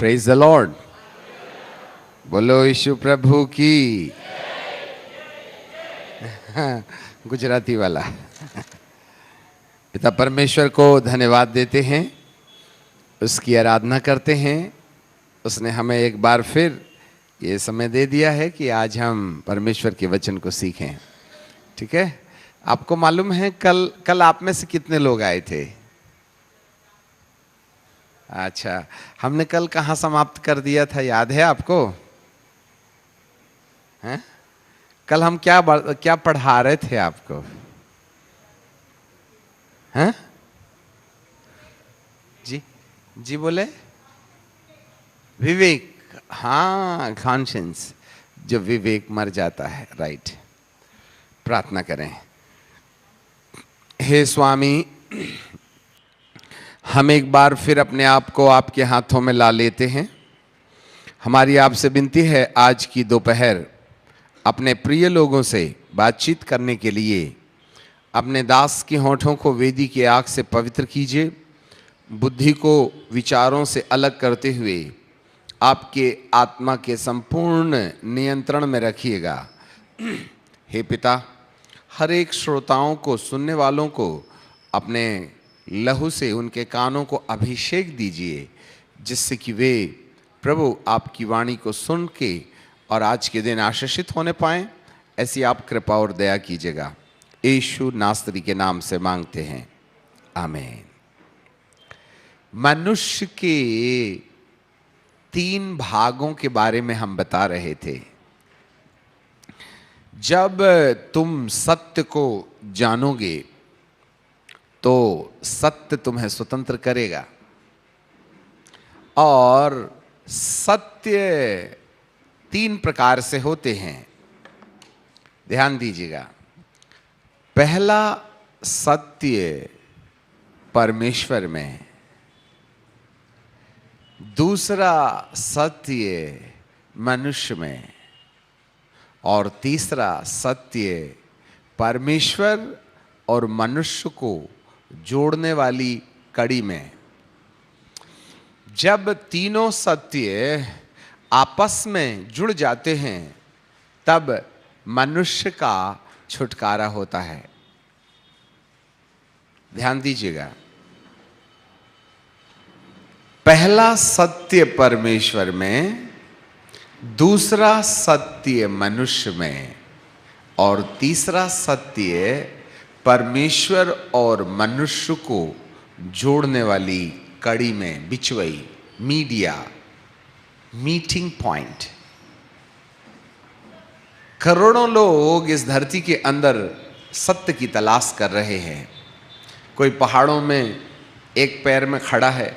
Praise the Lord. बोलो यीशु प्रभु की। गुजराती वाला। पिता परमेश्वर को धन्यवाद देते हैं, उसकी आराधना करते हैं। उसने हमें एक बार फिर ये समय दे दिया है कि आज हम परमेश्वर के वचन को सीखें। ठीक है, आपको मालूम है कल आप में से कितने लोग आए थे? अच्छा, हमने कल कहाँ समाप्त कर दिया था, याद है आपको? हैं? कल हम क्या पढ़ा रहे थे आपको? हैं? जी बोले। विवेक, हाँ, कॉन्शियंस। जो विवेक मर जाता है, राइट। प्रार्थना करें। हे स्वामी, हम एक बार फिर अपने आप को आपके हाथों में ला लेते हैं। हमारी आपसे विनती है, आज की दोपहर अपने प्रिय लोगों से बातचीत करने के लिए अपने दास के होठों को वेदी की आग से पवित्र कीजिए। बुद्धि को विचारों से अलग करते हुए आपके आत्मा के संपूर्ण नियंत्रण में रखिएगा। हे पिता, हर एक श्रोताओं को, सुनने वालों को अपने लहू से उनके कानों को अभिषेक दीजिए, जिससे कि वे प्रभु आपकी वाणी को सुन के और आज के दिन आशीषित होने पाएं। ऐसी आप कृपा और दया कीजिएगा। यीशु नासरी के नाम से मांगते हैं, आमीन। मनुष्य के 3 भागों के बारे में हम बता रहे थे। जब तुम सत्य को जानोगे तो सत्य तुम्हें स्वतंत्र करेगा। और सत्य 3 प्रकार से होते हैं, ध्यान दीजिएगा। पहला सत्य परमेश्वर में, दूसरा सत्य मनुष्य में, और तीसरा सत्य परमेश्वर और मनुष्य को जोड़ने वाली कड़ी में। जब तीनों सत्य आपस में जुड़ जाते हैं तब मनुष्य का छुटकारा होता है। ध्यान दीजिएगा, पहला सत्य परमेश्वर में, दूसरा सत्य मनुष्य में, और तीसरा सत्य परमेश्वर और मनुष्य को जोड़ने वाली कड़ी में, बिचवई, मीडिया, मीटिंग पॉइंट। करोड़ों लोग इस धरती के अंदर सत्य की तलाश कर रहे हैं। कोई पहाड़ों में एक पैर में खड़ा है,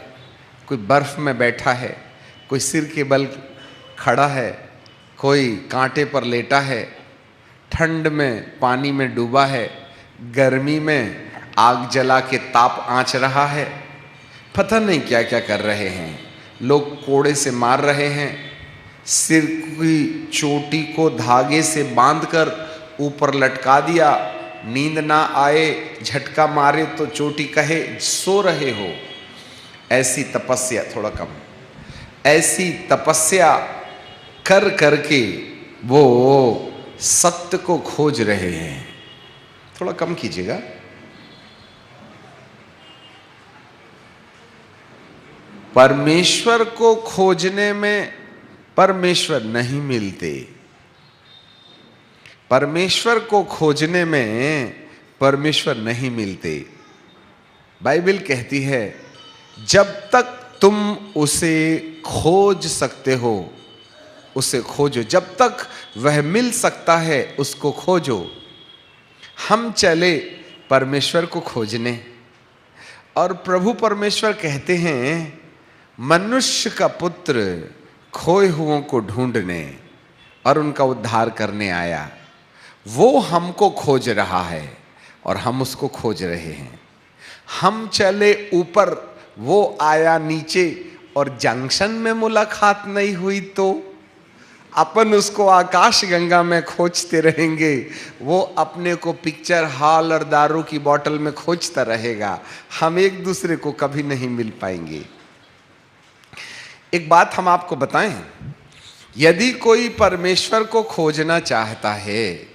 कोई बर्फ में बैठा है, कोई सिर के बल खड़ा है, कोई कांटे पर लेटा है, ठंड में पानी में डूबा है, गर्मी में आग जला के ताप आंच रहा है। पता नहीं क्या क्या कर रहे हैं। लोग कोड़े से मार रहे हैं, सिर की चोटी को धागे से बांधकर ऊपर लटका दिया, नींद ना आए, झटका मारे तो चोटी कहे सो रहे हो। ऐसी तपस्या, थोड़ा कम, ऐसी तपस्या कर करके वो सत्य को खोज रहे हैं। थोड़ा कम कीजिएगा। परमेश्वर को खोजने में परमेश्वर नहीं मिलते। परमेश्वर को खोजने में परमेश्वर नहीं मिलते। बाइबल कहती है, जब तक तुम उसे खोज सकते हो उसे खोजो, जब तक वह मिल सकता है उसको खोजो। हम चले परमेश्वर को खोजने, और प्रभु परमेश्वर कहते हैं, मनुष्य का पुत्र खोए हुओं को ढूंढने और उनका उद्धार करने आया। वो हमको खोज रहा है और हम उसको खोज रहे हैं। हम चले ऊपर, वो आया नीचे, और जंक्शन में मुलाकात नहीं हुई तो अपन उसको आकाश गंगा में खोजते रहेंगे। वो अपने को पिक्चर हॉल और दारू की बोतल में खोजता रहेगा। हम एक दूसरे को कभी नहीं मिल पाएंगे। एक बात हम आपको बताएं, यदि कोई परमेश्वर को खोजना चाहता है,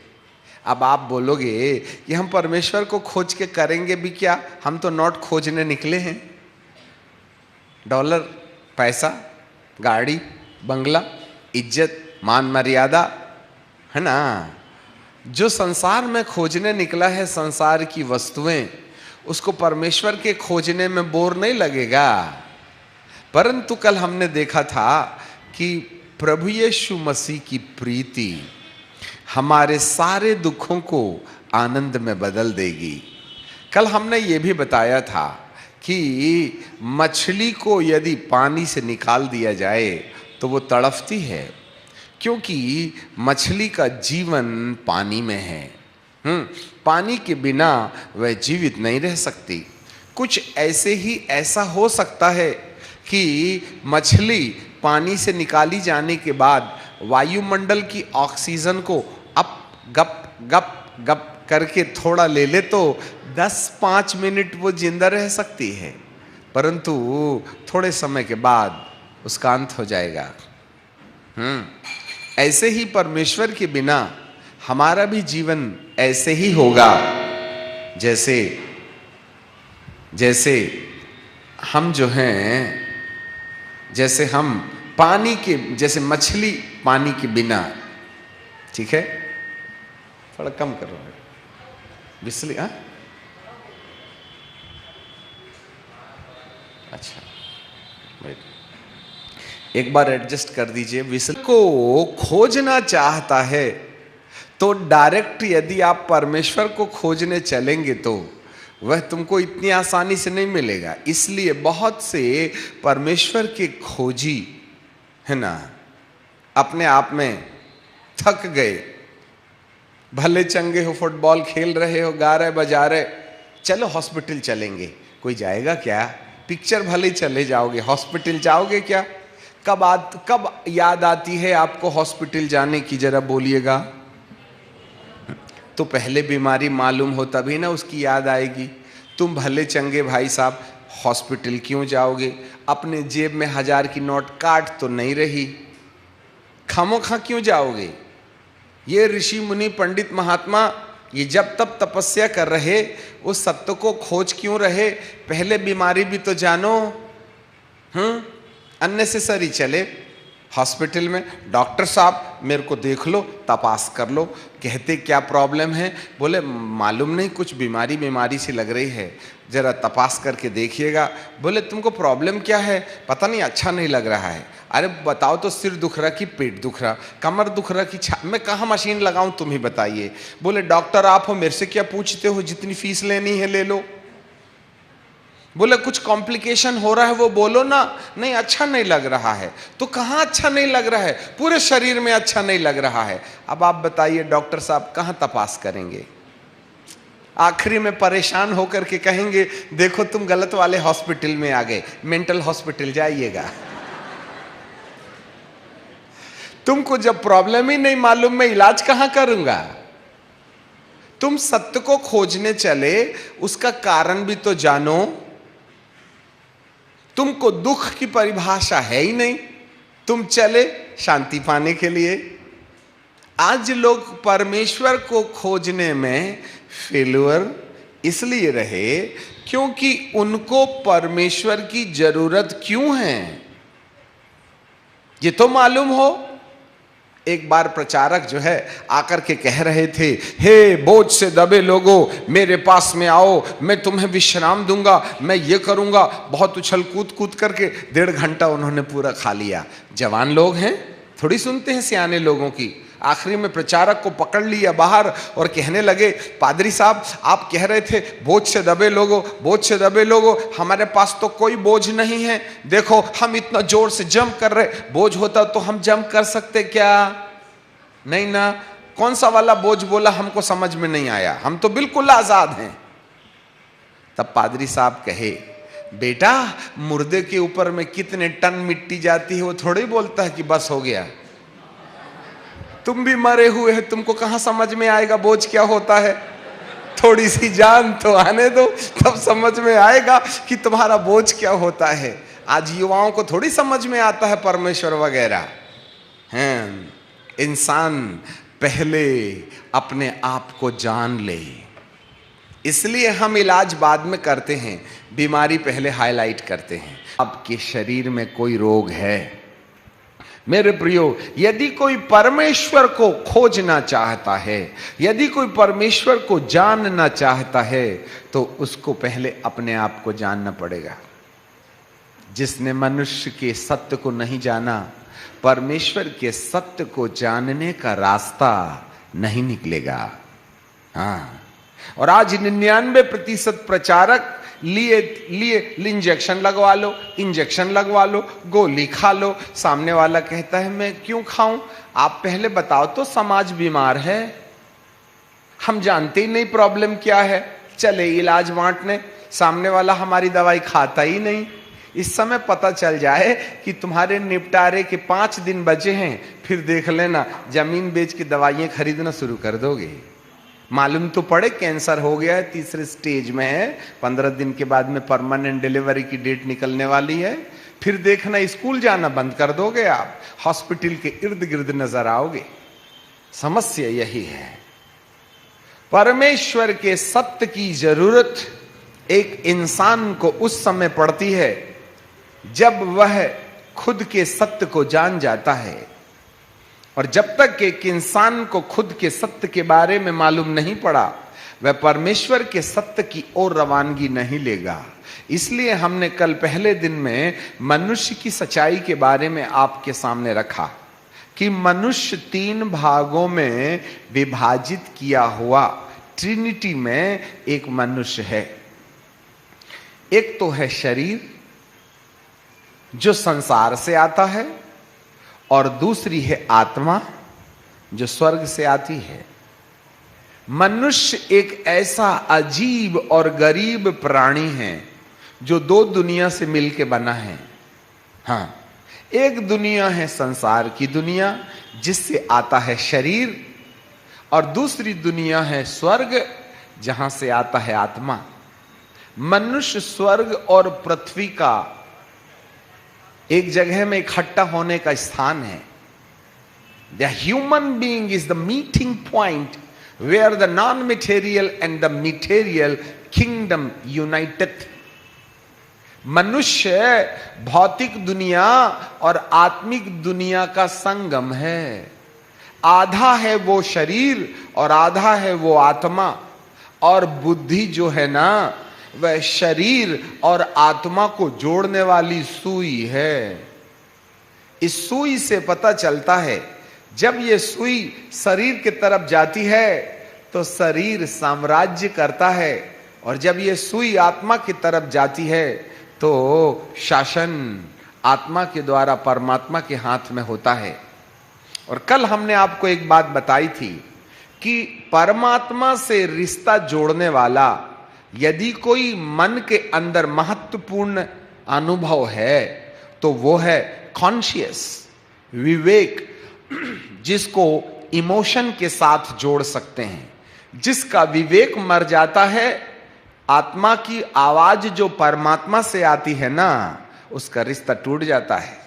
अब आप बोलोगे कि हम परमेश्वर को खोज के करेंगे भी क्या, हम तो नोट खोजने निकले हैं, डॉलर, पैसा, गाड़ी, बंगला, इज्जत, मान मर्यादा, है ना। जो संसार में खोजने निकला है संसार की वस्तुएं, उसको परमेश्वर के खोजने में बोर नहीं लगेगा। परंतु कल हमने देखा था कि प्रभु यीशु मसीह की प्रीति हमारे सारे दुखों को आनंद में बदल देगी। कल हमने ये भी बताया था कि मछली को यदि पानी से निकाल दिया जाए तो वो तड़पती है, क्योंकि मछली का जीवन पानी में है। पानी के बिना वह जीवित नहीं रह सकती। कुछ ऐसे ही ऐसा हो सकता है कि मछली पानी से निकाली जाने के बाद वायुमंडल की ऑक्सीजन को अप गप गप गप करके थोड़ा ले ले तो 10-5 मिनट वो जिंदा रह सकती है, परंतु थोड़े समय के बाद उसका अंत हो जाएगा। ऐसे ही परमेश्वर के बिना हमारा भी जीवन ऐसे ही होगा, जैसे जैसे हम जो हैं, जैसे हम पानी के, जैसे मछली पानी के बिना, ठीक है, थोड़ा कम करो बिजली। हाँ, अच्छा, एक बार एडजस्ट कर दीजिए। विसल को खोजना चाहता है तो डायरेक्ट यदि आप परमेश्वर को खोजने चलेंगे तो वह तुमको इतनी आसानी से नहीं मिलेगा। इसलिए बहुत से परमेश्वर के खोजी, है ना, अपने आप में थक गए। भले चंगे हो, फुटबॉल खेल रहे हो, गा रहे बजा रहे, चलो हॉस्पिटल चलेंगे। कोई जाएगा क्या? पिक्चर भले चले जाओगे, हॉस्पिटल जाओगे क्या? कब याद आती है आपको हॉस्पिटल जाने की, जरा बोलिएगा। तो पहले बीमारी मालूम हो तभी ना उसकी याद आएगी। तुम भले चंगे भाई साहब हॉस्पिटल क्यों जाओगे? अपने जेब में 1000 की नोट काट तो नहीं रही, खामोखा क्यों जाओगे? ये ऋषि मुनि पंडित महात्मा ये जब तब तपस्या कर रहे, उस सत्य को खोज क्यों रहे? पहले बीमारी भी तो जानो। अननेसेसरी चले हॉस्पिटल में, डॉक्टर साहब मेरे को देख लो, तपास कर लो। कहते क्या प्रॉब्लम है? बोले मालूम नहीं, कुछ बीमारी सी लग रही है, जरा तपास करके देखिएगा। बोले तुमको प्रॉब्लम क्या है? पता नहीं, अच्छा नहीं लग रहा है। अरे बताओ तो, सिर दुख रहा कि पेट दुख रहा, कमर दुख रहा कि मैं कहाँ मशीन लगाऊं, तुम ही बताइए। बोले डॉक्टर आप हो, मेरे से क्या पूछते हो, जितनी फीस लेनी है ले लो। बोले कुछ कॉम्प्लिकेशन हो रहा है वो बोलो ना। नहीं, अच्छा नहीं लग रहा है। तो कहाँ अच्छा नहीं लग रहा है? पूरे शरीर में अच्छा नहीं लग रहा है। अब आप बताइए डॉक्टर साहब कहाँ तपास करेंगे? आखिरी में परेशान होकर के कहेंगे देखो तुम गलत वाले हॉस्पिटल में आ गए, मेंटल हॉस्पिटल जाइएगा। तुमको जब प्रॉब्लम ही नहीं मालूम, मैं इलाज कहां करूंगा? तुम सत्य को खोजने चले, उसका कारण भी तो जानो। तुमको दुख की परिभाषा है ही नहीं, तुम चले शांति पाने के लिए। आज लोग परमेश्वर को खोजने में फेल्यूर इसलिए रहे क्योंकि उनको परमेश्वर की जरूरत क्यों है ये तो मालूम हो। एक बार प्रचारक जो है आकर के कह रहे थे, हे बोझ से दबे लोगों मेरे पास में आओ, मैं तुम्हें विश्राम दूंगा, मैं ये करूंगा। बहुत उछल कूद करके 1.5 घंटा उन्होंने पूरा खा लिया। जवान लोग हैं, थोड़ी सुनते हैं सियाने लोगों की। आखिरी में प्रचारक को पकड़ लिया बाहर और कहने लगे, पादरी साहब आप कह रहे थे बोझ से दबे लोगों, बोझ से दबे लोगों, हमारे पास तो कोई बोझ नहीं है। देखो हम इतना जोर से जंप कर रहे, बोझ होता तो हम जंप कर सकते क्या? नहीं ना। कौन सा वाला बोझ बोला हमको समझ में नहीं आया, हम तो बिल्कुल आजाद हैं। तब पादरी साहब कहे, बेटा मुर्दे के ऊपर में कितने टन मिट्टी जाती है वो थोड़ी बोलता है कि बस हो गया। तुम भी मरे हुए हैं, तुमको कहां समझ में आएगा बोझ क्या होता है? थोड़ी सी जान तो आने दो, तब समझ में आएगा कि तुम्हारा बोझ क्या होता है। आज युवाओं को थोड़ी समझ में आता है परमेश्वर वगैरह हैं। इंसान पहले अपने आप को जान ले, इसलिए हम इलाज बाद में करते हैं, बीमारी पहले हाईलाइट करते हैं। आपके शरीर में कोई रोग है, मेरे प्रियो, यदि कोई परमेश्वर को खोजना चाहता है, यदि कोई परमेश्वर को जानना चाहता है, तो उसको पहले अपने आप को जानना पड़ेगा। जिसने मनुष्य के सत्य को नहीं जाना, परमेश्वर के सत्य को जानने का रास्ता नहीं निकलेगा। हाँ, और आज 99% प्रचारक लिए इंजेक्शन लगवा लो, इंजेक्शन लगवा लो, गोली खा लो। सामने वाला कहता है मैं क्यों खाऊं? आप पहले बताओ तो समाज बीमार है, हम जानते ही नहीं प्रॉब्लम क्या है, चले इलाज बांटने। सामने वाला हमारी दवाई खाता ही नहीं। इस समय पता चल जाए कि तुम्हारे निपटारे के 5 दिन बचे हैं, फिर देख लेना जमीन बेच के दवाइयां खरीदना शुरू कर दोगे। मालूम तो पड़े कैंसर हो गया है, 3रे स्टेज में है, 15 दिन के बाद में परमानेंट डिलीवरी की डेट निकलने वाली है। फिर देखना स्कूल जाना बंद कर दोगे, आप हॉस्पिटल के इर्द गिर्द नजर आओगे। समस्या यही है। परमेश्वर के सत्य की जरूरत एक इंसान को उस समय पड़ती है जब वह खुद के सत्य को जान जाता है। और जब तक एक इंसान को खुद के सत्य के बारे में मालूम नहीं पड़ा, वह परमेश्वर के सत्य की ओर रवानगी नहीं लेगा। इसलिए हमने कल पहले दिन में मनुष्य की सच्चाई के बारे में आपके सामने रखा कि मनुष्य 3 भागों में विभाजित किया हुआ ट्रिनिटी में एक मनुष्य है। एक तो है शरीर जो संसार से आता है, और दूसरी है आत्मा जो स्वर्ग से आती है। मनुष्य एक ऐसा अजीब और गरीब प्राणी है जो 2 दुनिया से मिलकर बना है। हाँ, एक दुनिया है संसार की दुनिया जिससे आता है शरीर, और दूसरी दुनिया है स्वर्ग जहां से आता है आत्मा। मनुष्य स्वर्ग और पृथ्वी का एक जगह में इकट्ठा होने का स्थान है। The human being is the meeting point where the non material and the material kingdom united. मनुष्य भौतिक दुनिया और आत्मिक दुनिया का संगम है। आधा है वो शरीर और आधा है वो आत्मा। और बुद्धि जो है ना, वह शरीर और आत्मा को जोड़ने वाली सुई है। इस सुई से पता चलता है, जब ये सुई शरीर की तरफ जाती है तो शरीर साम्राज्य करता है, और जब ये सुई आत्मा की तरफ जाती है तो शासन आत्मा के द्वारा परमात्मा के हाथ में होता है। और कल हमने आपको एक बात बताई थी कि परमात्मा से रिश्ता जोड़ने वाला यदि कोई मन के अंदर महत्वपूर्ण अनुभव है तो वो है कॉन्शियस, विवेक, जिसको इमोशन के साथ जोड़ सकते हैं। जिसका विवेक मर जाता है, आत्मा की आवाज जो परमात्मा से आती है ना, उसका रिश्ता टूट जाता है।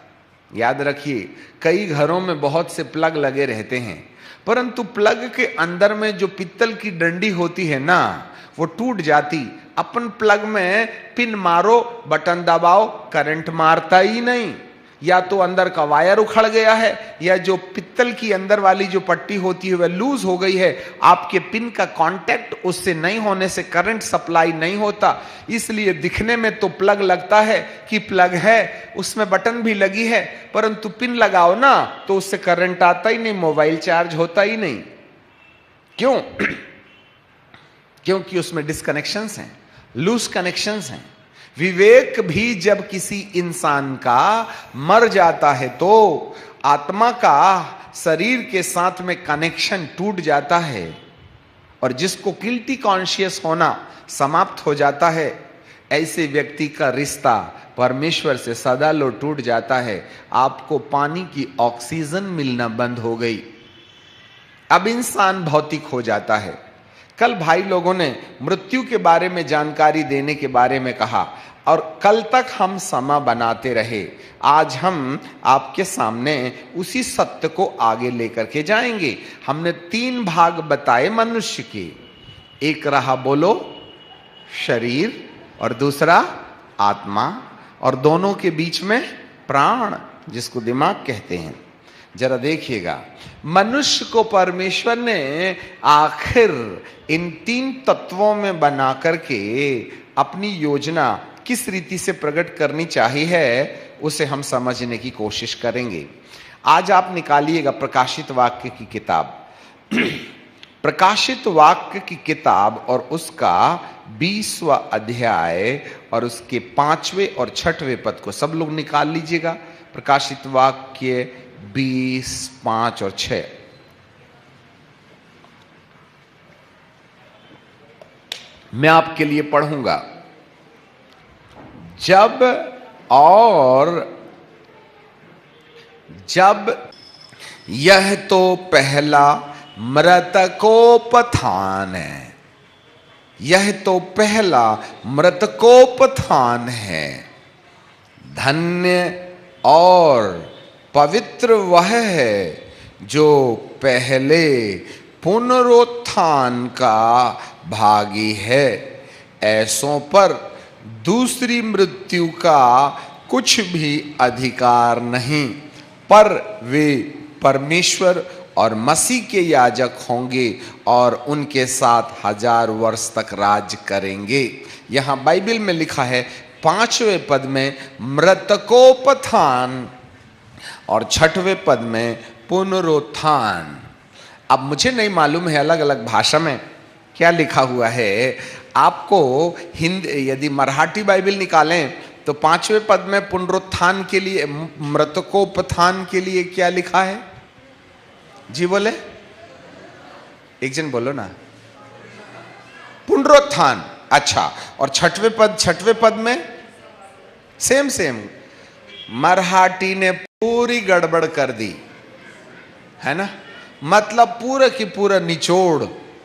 याद रखिए, कई घरों में बहुत से प्लग लगे रहते हैं, परंतु प्लग के अंदर में जो पित्तल की डंडी होती है ना, वो टूट जाती। अपन प्लग में पिन मारो, बटन दबाओ, करंट मारता ही नहीं। या तो अंदर का वायर उखड़ गया है, या जो पित्तल की अंदर वाली जो पट्टी होती है वह लूज हो गई है। आपके पिन का कांटेक्ट उससे नहीं होने से करंट सप्लाई नहीं होता। इसलिए दिखने में तो प्लग लगता है कि प्लग है, उसमें बटन भी लगी है, परंतु पिन लगाओ ना तो उससे करंट आता ही नहीं, मोबाइल चार्ज होता ही नहीं। क्यों? क्योंकि उसमें डिस्कनेक्शंस हैं, लूज कनेक्शंस हैं। विवेक भी जब किसी इंसान का मर जाता है तो आत्मा का शरीर के साथ में कनेक्शन टूट जाता है, और जिसको गिल्टी कॉन्शियस होना समाप्त हो जाता है, ऐसे व्यक्ति का रिश्ता परमेश्वर से सदा लो टूट जाता है। आपको पानी की ऑक्सीजन मिलना बंद हो गई, अब इंसान भौतिक हो जाता है। कल भाई लोगों ने मृत्यु के बारे में जानकारी देने के बारे में कहा। और कल तक हम समा बनाते रहे, आज हम आपके सामने उसी सत्य को आगे लेकर के जाएंगे। हमने 3 भाग बताए मनुष्य के, एक रहा बोलो शरीर और दूसरा आत्मा, और दोनों के बीच में प्राण जिसको दिमाग कहते हैं। जरा देखिएगा, मनुष्य को परमेश्वर ने आखिर इन 3 तत्वों में बना करके अपनी योजना किस रीति से प्रकट करनी चाहिए है, उसे हम समझने की कोशिश करेंगे। आज आप निकालिएगा प्रकाशित वाक्य की किताब, प्रकाशित वाक्य की किताब और उसका 20वां अध्याय और उसके 5वें और 6वें पद को सब लोग निकाल लीजिएगा। प्रकाशित वाक्य 20, 5 और 6। मैं आपके लिए पढ़ूंगा। जब यह तो पहला मृतकोपत्थान है, यह तो पहला मृतकोपत्थान है। धन्य और पवित्र वह है जो पहले पुनरुत्थान का भागी है। ऐसों पर दूसरी मृत्यु का कुछ भी अधिकार नहीं, पर वे परमेश्वर और मसीह के याजक होंगे और उनके साथ 1000 वर्ष तक राज करेंगे। यहां बाइबल में लिखा है 5वें पद में मृतकोपत्थान और 6वें पद में पुनरुत्थान। अब मुझे नहीं मालूम है अलग अलग भाषा में क्या लिखा हुआ है। आपको हिंदी यदि मराठी बाइबल निकालें तो 5वें पद में पुनरुत्थान के लिए, मृतकोपत्थान के लिए क्या लिखा है? जी बोले, एक जन बोलो ना, पुनरुत्थान। अच्छा, और 6वें पद में सेम मराठी ने पूरी गड़बड़ कर दी है ना, मतलब पूरा की पूरा निचोड़।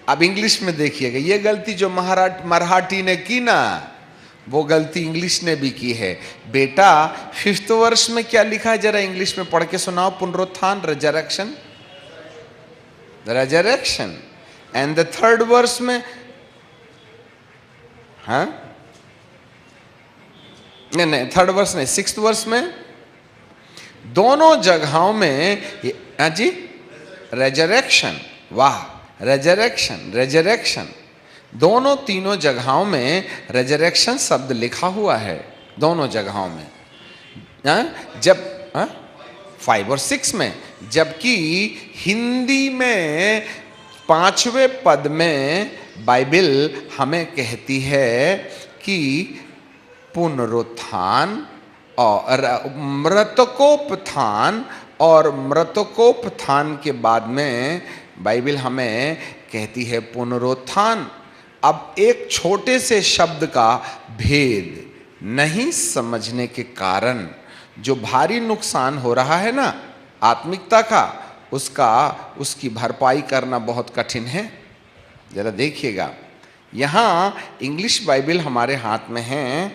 अब इंग्लिश में देखिएगा, ये गलती जो मराठी ने की ना, वो गलती इंग्लिश ने भी की है। बेटा 5th वर्ष में क्या लिखा है, जरा इंग्लिश में पढ़ के सुनाओ। पुनरुत्थान, resurrection, resurrection. And the 3rd verse में, हाँ नहीं 3rd वर्स नहीं, 6th वर्स में, दोनों जगहों में जी रेजरेक्शन। वाह, रेजरेक्शन, दोनों तीनों जगहों में रेजरेक्शन शब्द लिखा हुआ है, दोनों जगहों में। जब 5 और 6 में, जबकि हिंदी में 5वें पद में बाइबल हमें कहती है कि पुनरुत्थान और मृतकोपत्थान, और मृतकोपत्थान के बाद में बाइबल हमें कहती है पुनरुत्थान। अब एक छोटे से शब्द का भेद नहीं समझने के कारण जो भारी नुकसान हो रहा है ना आत्मिकता का, उसकी भरपाई करना बहुत कठिन है। जरा देखिएगा, यहाँ इंग्लिश बाइबल हमारे हाथ में है,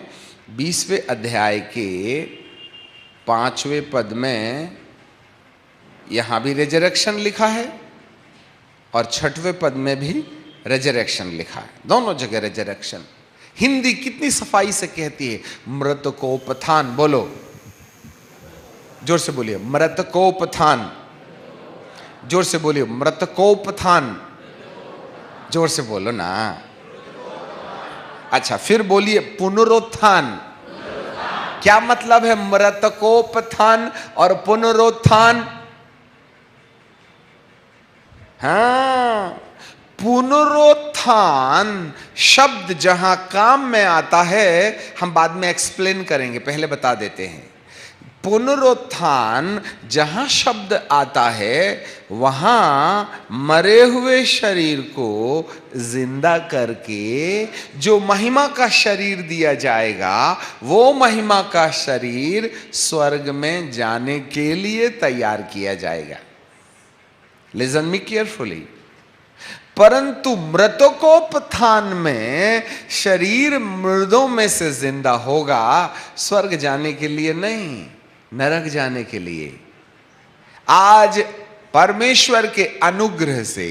20वें अध्याय के 5वें पद में यहाँ भी रेजरेक्शन लिखा है और 6वें पद में भी रेजरेक्शन लिखा है, दोनों जगह रेजरेक्शन। हिंदी कितनी सफाई से कहती है मृतकोपत्थान। बोलो, जोर से बोलिए, मृतकोपत्थान। जोर से बोलिए, मृतकोपत्थान। जोर से बोलो ना। अच्छा, फिर बोलिए पुनरुत्थान। क्या मतलब है मृतकोपत्थान और पुनरुत्थान? हाँ, पुनरुत्थान शब्द जहां काम में आता है, हम बाद में एक्सप्लेन करेंगे, पहले बता देते हैं। पुनरुत्थान जहां शब्द आता है, वहां मरे हुए शरीर को जिंदा करके जो महिमा का शरीर दिया जाएगा, वो महिमा का शरीर स्वर्ग में जाने के लिए तैयार किया जाएगा। Listen me carefully. परंतु मृतकोपत्थान में शरीर मुर्दों में से जिंदा होगा, स्वर्ग जाने के लिए नहीं, नरक जाने के लिए। आज परमेश्वर के अनुग्रह से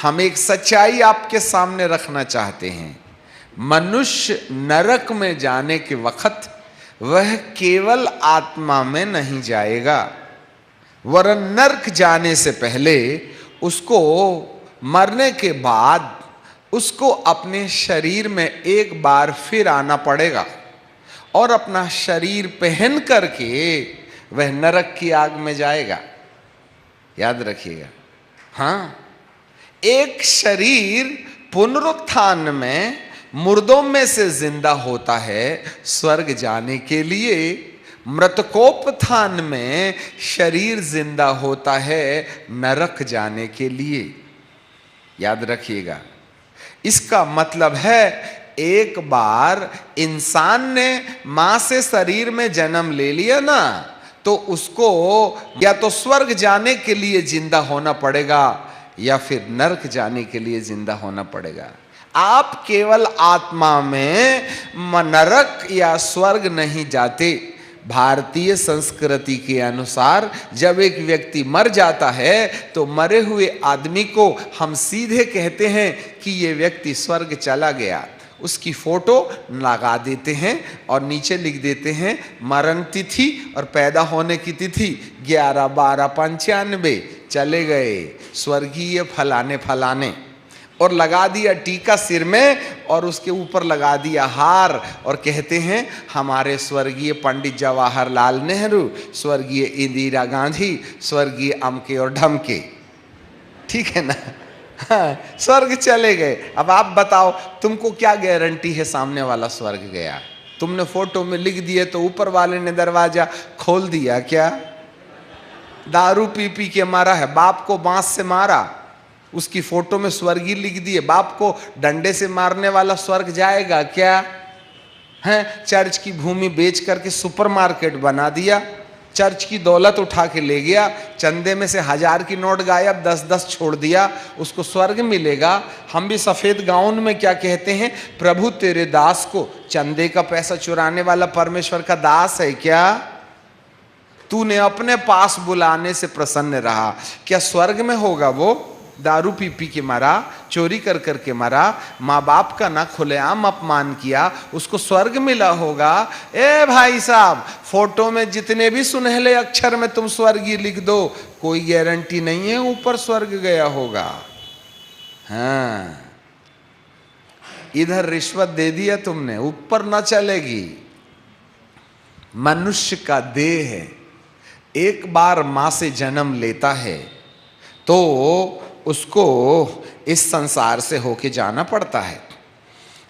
हम एक सच्चाई आपके सामने रखना चाहते हैं। मनुष्य नरक में जाने के वक्त वह केवल आत्मा में नहीं जाएगा, वरन नरक जाने से पहले उसको मरने के बाद उसको अपने शरीर में एक बार फिर आना पड़ेगा और अपना शरीर पहन करके वह नरक की आग में जाएगा। याद रखिएगा। हाँ, एक शरीर पुनरुत्थान में मुर्दों में से जिंदा होता है स्वर्ग जाने के लिए, मृतकोपत्थान में शरीर जिंदा होता है नरक जाने के लिए। याद रखिएगा। इसका मतलब है एक बार इंसान ने मां से शरीर में जन्म ले लिया ना, तो उसको या तो स्वर्ग जाने के लिए जिंदा होना पड़ेगा या फिर नरक जाने के लिए जिंदा होना पड़ेगा। आप केवल आत्मा में नरक या स्वर्ग नहीं जाते। भारतीय संस्कृति के अनुसार जब एक व्यक्ति मर जाता है तो मरे हुए आदमी को हम सीधे कहते हैं कि ये व्यक्ति स्वर्ग चला गया। उसकी फोटो लगा देते हैं और नीचे लिख देते हैं मरण तिथि और पैदा होने की तिथि 11/12/95, चले गए स्वर्गीय फलाने फलाने, और लगा दिया टीका सिर में और उसके ऊपर लगा दिया हार और कहते हैं हमारे स्वर्गीय पंडित जवाहरलाल नेहरू, स्वर्गीय इंदिरा गांधी, स्वर्गीय अमके और ढमके। ठीक है ना? हाँ, स्वर्ग चले गए। अब आप बताओ, तुमको क्या गारंटी है सामने वाला स्वर्ग गया? तुमने फोटो में लिख दिए तो ऊपर वाले ने दरवाजा खोल दिया क्या? दारू पी पी के मारा है, बाप को बांस से मारा, उसकी फोटो में स्वर्गीय लिख दिए। बाप को डंडे से मारने वाला स्वर्ग जाएगा क्या? है, चर्च की भूमि बेच करके सुपरमार्केट बना दिया, चर्च की दौलत उठा के ले गया, चंदे में से 1000 की नोट गायब, 10-10 छोड़ दिया, उसको स्वर्ग मिलेगा? हम भी सफेद गाउन में क्या कहते हैं, प्रभु तेरे दास को चंदे का पैसा चुराने वाला परमेश्वर का दास है क्या? तूने अपने पास बुलाने से प्रसन्न रहा, क्या स्वर्ग में होगा वो? दारू पी पी के मरा, चोरी कर कर के मरा, माँ बाप का ना खुलेआम अपमान किया, उसको स्वर्ग मिला होगा? ए भाई साहब, फोटो में जितने भी सुनहले अक्षर में तुम स्वर्गीय लिख दो, कोई गारंटी नहीं है ऊपर स्वर्ग गया होगा। हाँ, इधर रिश्वत दे दिया तुमने, ऊपर ना चलेगी। मनुष्य का देह है, एक बार मां से जन्म लेता है तो उसको इस संसार से होके जाना पड़ता है।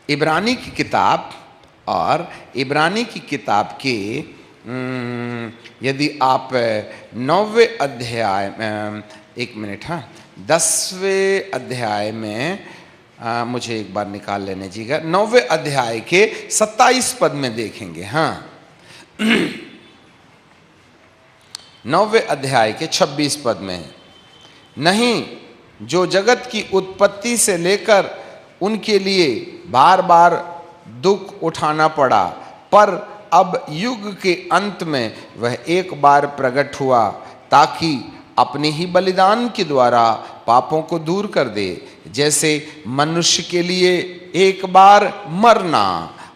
इब्रानी की किताब और इब्रानी की किताब के यदि आप 9वें अध्याय, एक मिनट, हाँ, 10वें अध्याय में मुझे एक बार निकाल लेने दीजिएगा, 9वें अध्याय के 27 पद में देखेंगे। हाँ, 9वें अध्याय के 26 पद में, नहीं जो जगत की उत्पत्ति से लेकर उनके लिए बार बार दुख उठाना पड़ा, पर अब युग के अंत में वह एक बार प्रकट हुआ ताकि अपने ही बलिदान के द्वारा पापों को दूर कर दे। जैसे मनुष्य के लिए एक बार मरना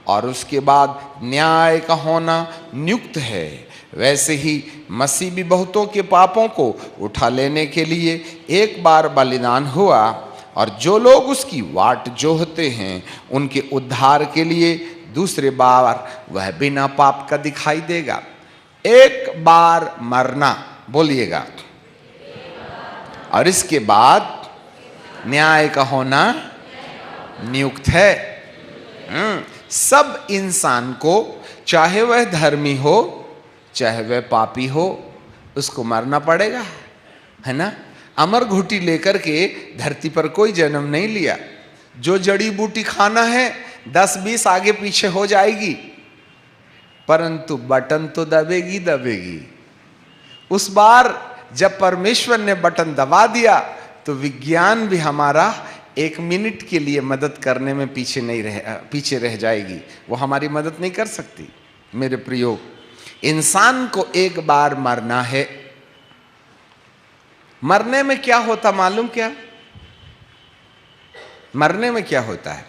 और उसके बाद न्याय का होना नियुक्त है, वैसे ही मसीह भी बहुतों के पापों को उठा लेने के लिए एक बार बलिदान हुआ, और जो लोग उसकी वाट जोहते हैं उनके उद्धार के लिए दूसरे बार वह बिना पाप का दिखाई देगा। एक बार मरना, बोलिएगा, और इसके बाद न्याय का होना नियुक्त है। सब इंसान को, चाहे वह धर्मी हो चाहे वह पापी हो, उसको मरना पड़ेगा, है ना? अमर घुटी लेकर के धरती पर कोई जन्म नहीं लिया। जो जड़ी बूटी खाना है 10-20 आगे पीछे हो जाएगी, परंतु बटन तो दबेगी दबेगी। उस बार जब परमेश्वर ने बटन दबा दिया तो विज्ञान भी हमारा एक मिनट के लिए मदद करने में पीछे रह जाएगी, वो हमारी मदद नहीं कर सकती। मेरे प्रियो, इंसान को एक बार मरना है। मरने में क्या होता मालूम क्या? मरने में क्या होता है?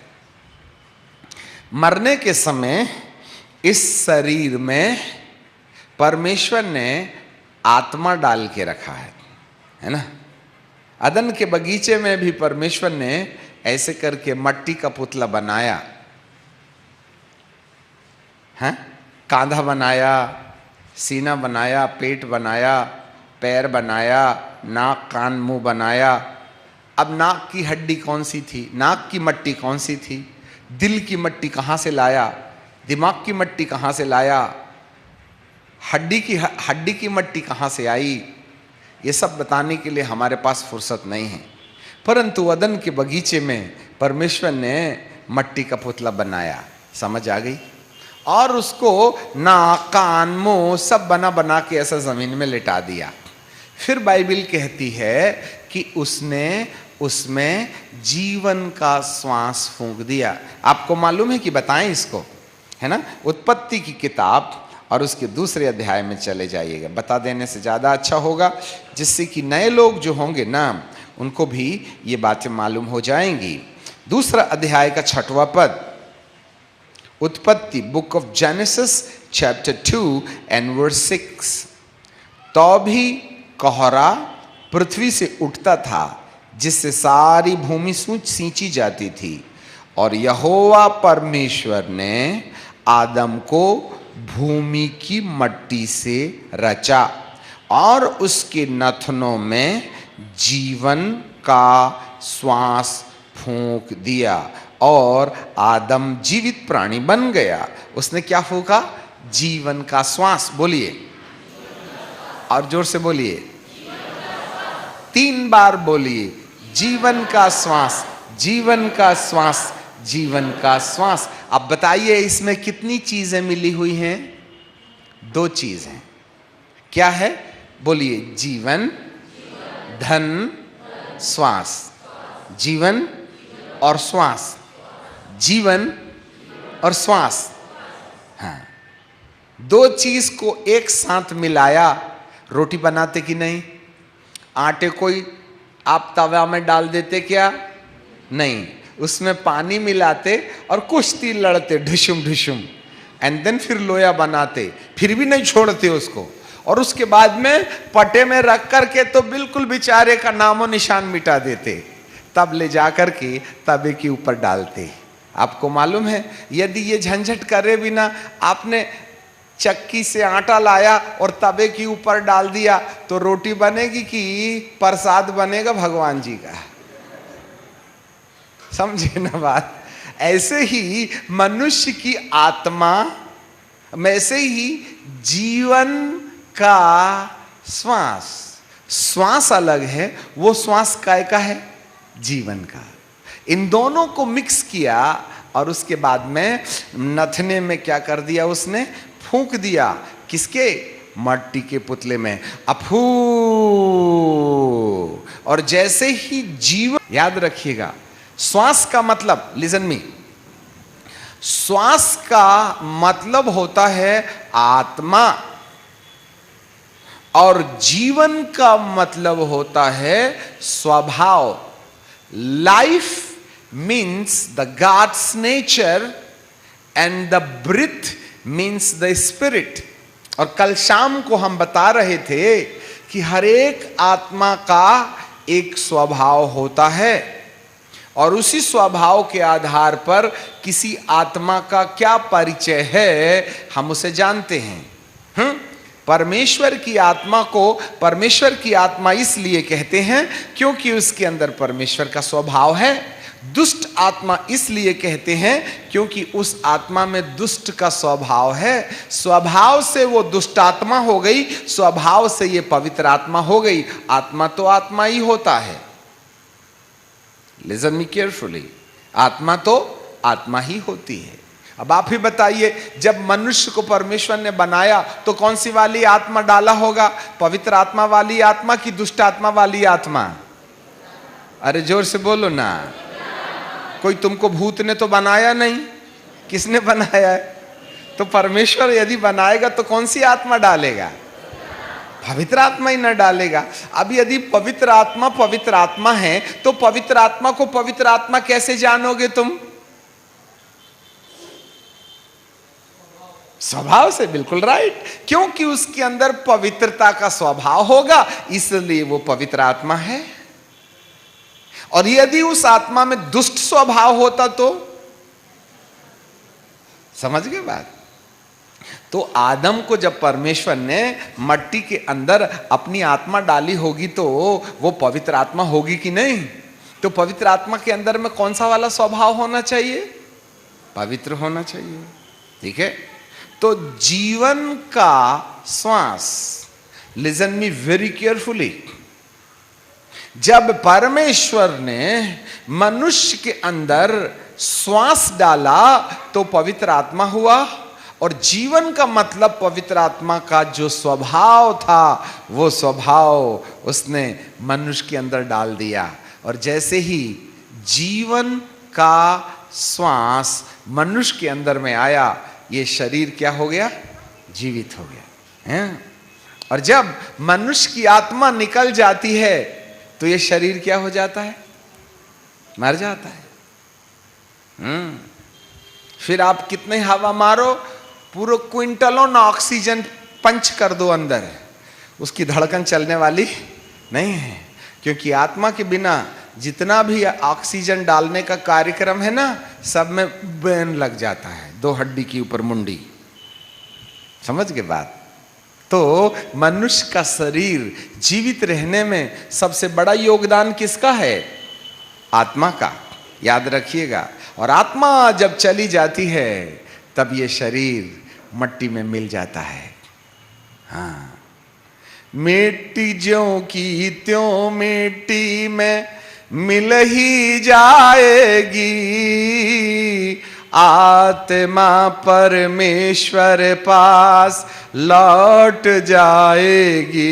मरने के समय इस शरीर में परमेश्वर ने आत्मा डाल के रखा है ना। अदन के बगीचे में भी परमेश्वर ने ऐसे करके मट्टी का पुतला बनाया, है, कांधा बनाया, सीना बनाया, पेट बनाया, पैर बनाया, नाक कान मुंह बनाया। अब नाक की हड्डी कौन सी थी? नाक की मट्टी कौन सी थी? दिल की मट्टी कहाँ से लाया? दिमाग की मट्टी कहाँ से लाया? हड्डी की मट्टी कहाँ से आई? ये सब बताने के लिए हमारे पास फुर्सत नहीं है, परंतु अदन के बगीचे में परमेश्वर ने मट्टी का पुतला बनाया, समझ आ गई? और उसको नाक कान मुंह सब बना बना के ऐसा जमीन में लिटा दिया। फिर बाइबल कहती है कि उसने उसमें जीवन का श्वास फूंक दिया। आपको मालूम है कि बताएं इसको, है ना? उत्पत्ति की किताब और उसके दूसरे अध्याय में चले जाइएगा, बता देने से ज़्यादा अच्छा होगा, जिससे कि नए लोग जो होंगे ना उनको भी ये बातें मालूम हो जाएंगी। दूसरा अध्याय का 6वां पद, उत्पत्ति, book of Genesis chapter 2 and verse 6। तो भी कोहरा पृथ्वी से उठता था जिससे सारी भूमि सींची जाती थी, और यहोवा परमेश्वर ने आदम को भूमि की मट्टी से रचा और उसके नथनों में जीवन का श्वास फूंक दिया और आदम जीवित प्राणी बन गया। उसने क्या फूंका? जीवन का श्वास। बोलिए और जोर से बोलिए, 3 बार बोलिए, जीवन का श्वास, जीवन का श्वास, जीवन का श्वास। अब बताइए इसमें कितनी चीजें मिली हुई हैं? 2 चीजें। क्या है? बोलिए, जीवन, धन, श्वास। जीवन और श्वास, जीवन और श्वास। हाँ, 2 चीज को एक साथ मिलाया, रोटी बनाते कि नहीं? आटे कोई आप तवा में डाल देते क्या? नहीं, उसमें पानी मिलाते और कुश्ती लड़ते, ढुशुम ढुशुम, एंड देन फिर लोया बनाते, फिर भी नहीं छोड़ते उसको, और उसके बाद में पटे में रख करके तो बिल्कुल बेचारे का नामो निशान मिटा देते, तब ले जाकर के तवे के ऊपर डालते। आपको मालूम है, यदि ये झंझट करे बिना आपने चक्की से आटा लाया और तवे के ऊपर डाल दिया तो रोटी बनेगी कि प्रसाद बनेगा भगवान जी का? समझे ना बात? ऐसे ही मनुष्य की आत्मा, वैसे ही जीवन का श्वास। श्वास अलग है, वो श्वास काय का है? जीवन का। इन दोनों को मिक्स किया और उसके बाद में नथने में क्या कर दिया? उसने फूंक दिया। किसके? मट्टी के पुतले में। अफू। और जैसे ही जीवन, याद रखिएगा, श्वास का मतलब, लिसन मी, श्वास का मतलब होता है आत्मा, और जीवन का मतलब होता है स्वभाव। Life means the God's nature and the breath means the spirit. और कल शाम को हम बता रहे थे कि हर एक आत्मा का एक स्वभाव होता है, और उसी स्वभाव के आधार पर किसी आत्मा का क्या परिचय है हम उसे जानते हैं। परमेश्वर की आत्मा को परमेश्वर की आत्मा इसलिए कहते हैं क्योंकि उसके अंदर परमेश्वर का स्वभाव है। दुष्ट आत्मा इसलिए कहते हैं क्योंकि उस आत्मा में दुष्ट का स्वभाव है। स्वभाव से वो दुष्ट आत्मा हो गई, स्वभाव से ये पवित्र आत्मा हो गई। आत्मा तो आत्मा ही होता है। लिसन मी केयरफुली, आत्मा तो आत्मा ही होती है। अब आप ही बताइए, जब मनुष्य को परमेश्वर ने बनाया तो कौन सी वाली आत्मा डाला होगा? पवित्र आत्मा वाली आत्मा की दुष्ट आत्मा वाली आत्मा? अरे जोर से बोलो ना। कोई तुमको भूत ने तो बनाया नहीं, किसने बनाया है? तो परमेश्वर यदि बनाएगा तो कौन सी आत्मा डालेगा? पवित्र आत्मा ही न डालेगा। अब यदि पवित्र आत्मा है तो पवित्र आत्मा को पवित्र आत्मा कैसे जानोगे तुम? स्वभाव से। बिल्कुल राइट, क्योंकि उसके अंदर पवित्रता का स्वभाव होगा, इसलिए वो पवित्र आत्मा है। और यदि उस आत्मा में दुष्ट स्वभाव होता तो, समझ गए बात? तो आदम को जब परमेश्वर ने मट्टी के अंदर अपनी आत्मा डाली होगी तो वो पवित्र आत्मा होगी कि नहीं? तो पवित्र आत्मा के अंदर में कौन सा वाला स्वभाव होना चाहिए? पवित्र होना चाहिए। ठीक है, तो जीवन का श्वास, लिसन मी वेरी केयरफुली, जब परमेश्वर ने मनुष्य के अंदर श्वास डाला तो पवित्र आत्मा हुआ। और जीवन का मतलब पवित्र आत्मा का जो स्वभाव था वो स्वभाव उसने मनुष्य के अंदर डाल दिया। और जैसे ही जीवन का श्वास मनुष्य के अंदर में आया, ये शरीर क्या हो गया? जीवित हो गया है। और जब मनुष्य की आत्मा निकल जाती है तो ये शरीर क्या हो जाता है? मर जाता है। फिर आप कितने हवा मारो, पूरे क्विंटलों ना ऑक्सीजन पंच कर दो अंदर, उसकी धड़कन चलने वाली नहीं है। क्योंकि आत्मा के बिना जितना भी ऑक्सीजन डालने का कार्यक्रम है ना, सब में बैन लग जाता है, 2 हड्डी की ऊपर मुंडी। समझ गए बात? तो मनुष्य का शरीर जीवित रहने में सबसे बड़ा योगदान किसका है? आत्मा का, याद रखिएगा। और आत्मा जब चली जाती है तब ये शरीर मट्टी में मिल जाता है। हाँ, मिट्टी ज्यों की त्यों मिट्टी में मिल ही जाएगी, आत्मा परमेश्वर पास लौट जाएगी।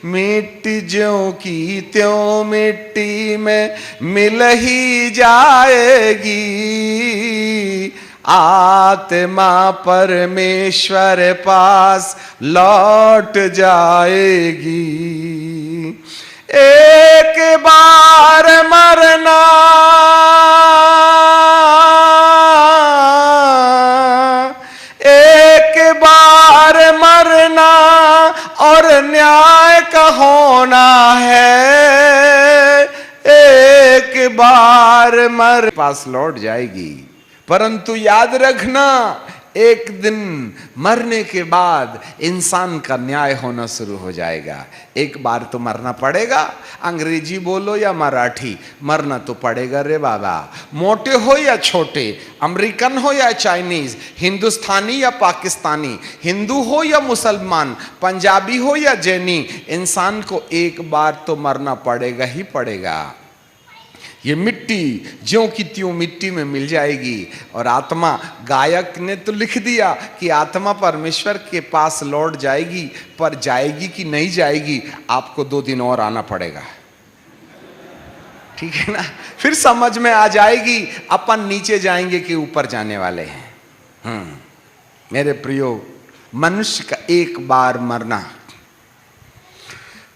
मिट्टी ज्यों की त्यों मिट्टी में मिल ही जाएगी, आत्मा परमेश्वर पास लौट जाएगी। एक बार मरना और न्याय का होना है। एक बार मर पास लौट जाएगी। परंतु याद रखना, एक दिन मरने के बाद इंसान का न्याय होना शुरू हो जाएगा। एक बार तो मरना पड़ेगा, अंग्रेजी बोलो या मराठी, मरना तो पड़ेगा रे बाबा। मोटे हो या छोटे, अमेरिकन हो या चाइनीज, हिंदुस्तानी या पाकिस्तानी, हिंदू हो या मुसलमान, पंजाबी हो या जैनी, इंसान को एक बार तो मरना पड़ेगा ही पड़ेगा। ये मिट्टी ज्यों की त्यों मिट्टी में मिल जाएगी। और आत्मा, गायक ने तो लिख दिया कि आत्मा परमेश्वर के पास लौट जाएगी, पर जाएगी कि नहीं जाएगी आपको 2 दिन और आना पड़ेगा। ठीक है ना? फिर समझ में आ जाएगी अपन नीचे जाएंगे कि ऊपर जाने वाले हैं। मेरे प्रियो, मनुष्य का एक बार मरना,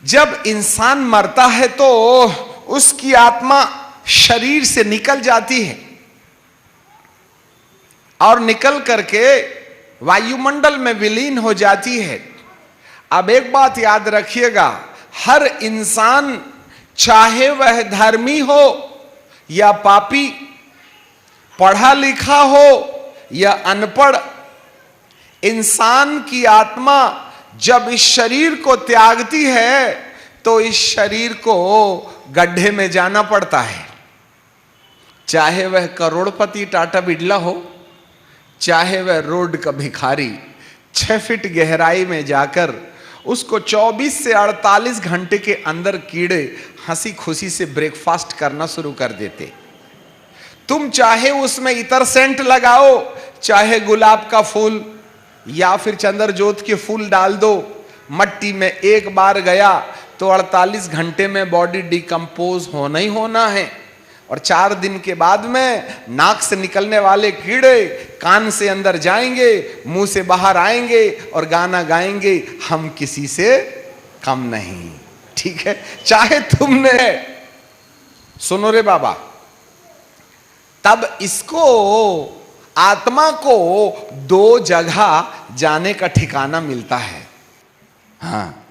जब इंसान मरता है तो उसकी आत्मा शरीर से निकल जाती है और निकल करके वायुमंडल में विलीन हो जाती है। अब एक बात याद रखिएगा, हर इंसान, चाहे वह धर्मी हो या पापी, पढ़ा लिखा हो या अनपढ़, इंसान की आत्मा जब इस शरीर को त्यागती है तो इस शरीर को गड्ढे में जाना पड़ता है। चाहे वह करोड़पति टाटा बिरला हो, चाहे वह रोड का भिखारी, 6 फीट गहराई में जाकर उसको 24 से 48 घंटे के अंदर कीड़े हंसी खुशी से ब्रेकफास्ट करना शुरू कर देते। तुम चाहे उसमें इतर सेंट लगाओ, चाहे गुलाब का फूल या फिर चंद्रजोत के फूल डाल दो, मट्टी में एक बार गया तो 48 घंटे में बॉडी डिकम्पोज होना ही होना है। और 4 दिन के बाद में नाक से निकलने वाले कीड़े कान से अंदर जाएंगे, मुंह से बाहर आएंगे और गाना गाएंगे, हम किसी से कम नहीं। ठीक है, चाहे तुमने, सुनो रे बाबा, तब इसको, आत्मा को 2 जगह जाने का ठिकाना मिलता है। हाँ,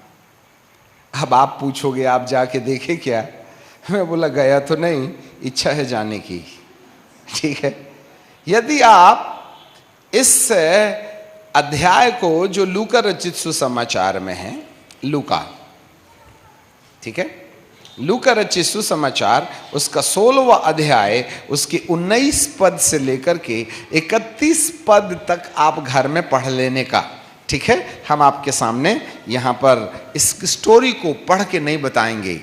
अब आप पूछोगे आप जाके देखे क्या? मैं बोला गया तो नहीं, इच्छा है जाने की। ठीक है, यदि आप इस अध्याय को जो लूका रचित सुसमाचार में है, लूका, ठीक है, लूका रचित सुसमाचार उसका 16वां अध्याय उसके 19 पद से लेकर के 31 पद तक आप घर में पढ़ लेने का। ठीक है, हम आपके सामने यहां पर इस स्टोरी को पढ़ के नहीं बताएंगे।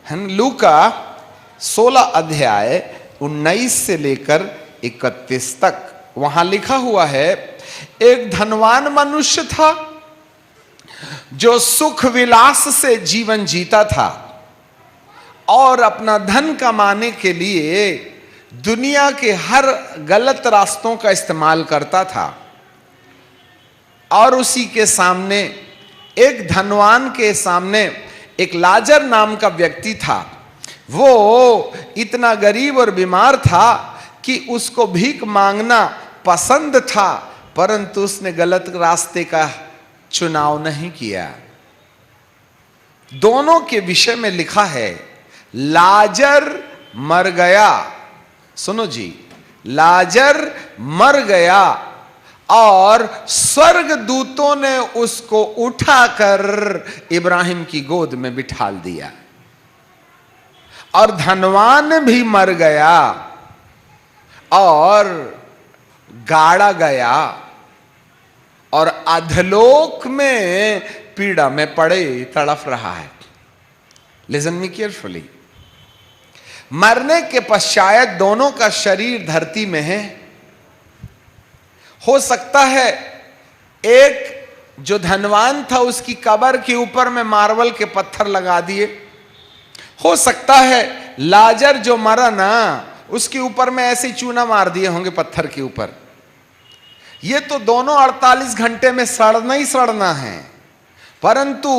हम लूका 16 अध्याय 19 से लेकर 31 तक, वहां लिखा हुआ है, एक धनवान मनुष्य था जो सुख विलास से जीवन जीता था और अपना धन कमाने के लिए दुनिया के हर गलत रास्तों का इस्तेमाल करता था। और उसी के सामने, एक धनवान के सामने एक लाजर नाम का व्यक्ति था। वो इतना गरीब और बीमार था कि उसको भीख मांगना पसंद था, परंतु उसने गलत रास्ते का चुनाव नहीं किया। दोनों के विषय में लिखा है, लाजर मर गया। सुनो जी, लाजर मर गया और स्वर्ग दूतों ने उसको उठाकर इब्राहिम की गोद में बिठाल दिया। और धनवान भी मर गया और गाड़ा गया और अधलोक में पीड़ा में पड़े तड़फ रहा है। Listen me carefully. मरने के पश्चात दोनों का शरीर धरती में है। हो सकता है एक जो धनवान था उसकी कब्र के ऊपर में मार्बल के पत्थर लगा दिए। हो सकता है लाजर जो मरा ना, उसके ऊपर में ऐसे चूना मार दिए होंगे पत्थर के ऊपर। ये तो दोनों 48 घंटे में सड़ना ही सड़ना है। परंतु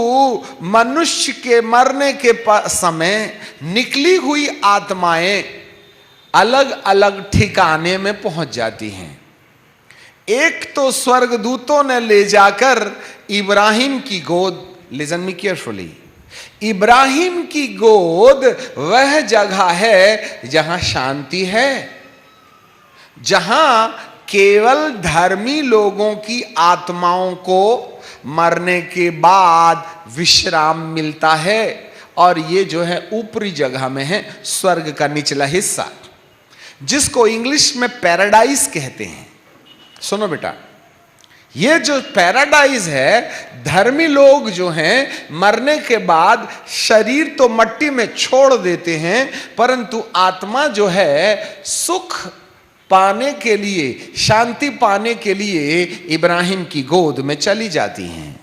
मनुष्य के मरने के समय निकली हुई आत्माएं अलग अलग ठिकाने में पहुंच जाती हैं। एक तो स्वर्गदूतों ने ले जाकर इब्राहिम की गोद, लिसन मी केयरफुली, इब्राहिम की गोद वह जगह है जहां शांति है, जहां केवल धर्मी लोगों की आत्माओं को मरने के बाद विश्राम मिलता है। और ये जो है ऊपरी जगह में है, स्वर्ग का निचला हिस्सा, जिसको इंग्लिश में पैराडाइज कहते हैं। सुनो बेटा, ये जो पैराडाइज है, धर्मी लोग जो हैं मरने के बाद शरीर तो मट्टी में छोड़ देते हैं, परंतु आत्मा जो है सुख पाने के लिए, शांति पाने के लिए इब्राहिम की गोद में चली जाती हैं।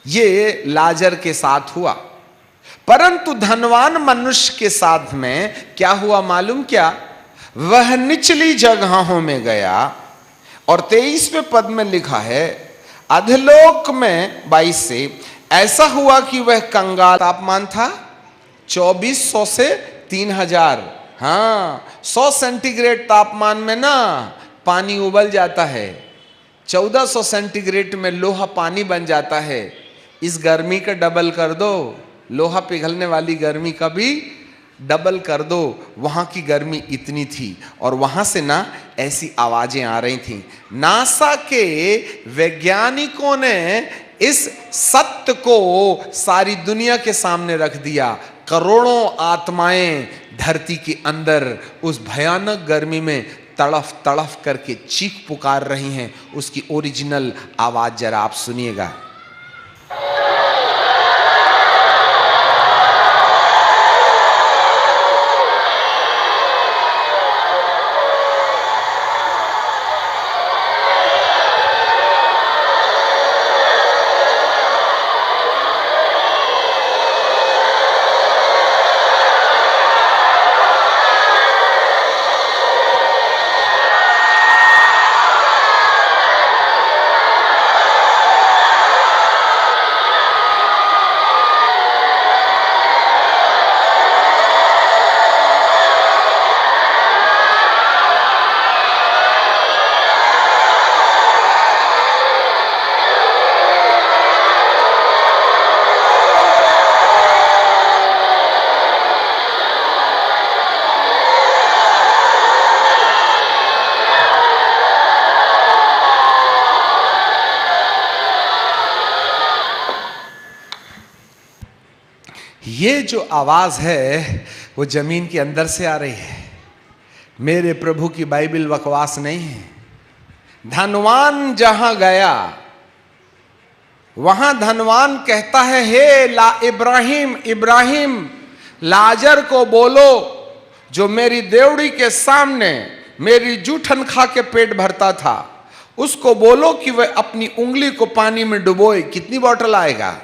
ये लाजर के साथ हुआ। परंतु धनवान मनुष्य के साथ में क्या हुआ मालूम क्या? वह निचली जगहों में गया और 23वें पद में लिखा है, अधलोक में 22 से ऐसा हुआ कि वह कंगाल, तापमान था 2400 से 3000। हाँ, 100 सेंटीग्रेड तापमान में ना पानी उबल जाता है, 1400 सेंटीग्रेड में लोहा पानी बन जाता है। इस गर्मी का डबल कर दो, लोहा पिघलने वाली गर्मी का भी डबल कर दो। वहां की गर्मी इतनी थी और वहां से ना ऐसी आवाजें आ रही थी। नासा के वैज्ञानिकों ने इस सत्य को सारी दुनिया के सामने रख दिया। करोड़ों आत्माएं धरती के अंदर उस भयानक गर्मी में तड़फ तड़फ करके चीख पुकार रही हैं। उसकी ओरिजिनल आवाज जरा आप सुनिएगा। ये जो आवाज है वो जमीन के अंदर से आ रही है। मेरे प्रभु की बाइबल बकवास नहीं है। धनवान जहां गया वहां धनवान कहता है, हे इब्राहिम इब्राहिम, लाजर को बोलो जो मेरी देवड़ी के सामने मेरी जूठन खा के पेट भरता था, उसको बोलो कि वह अपनी उंगली को पानी में डुबोए। कितनी बोतल आएगा?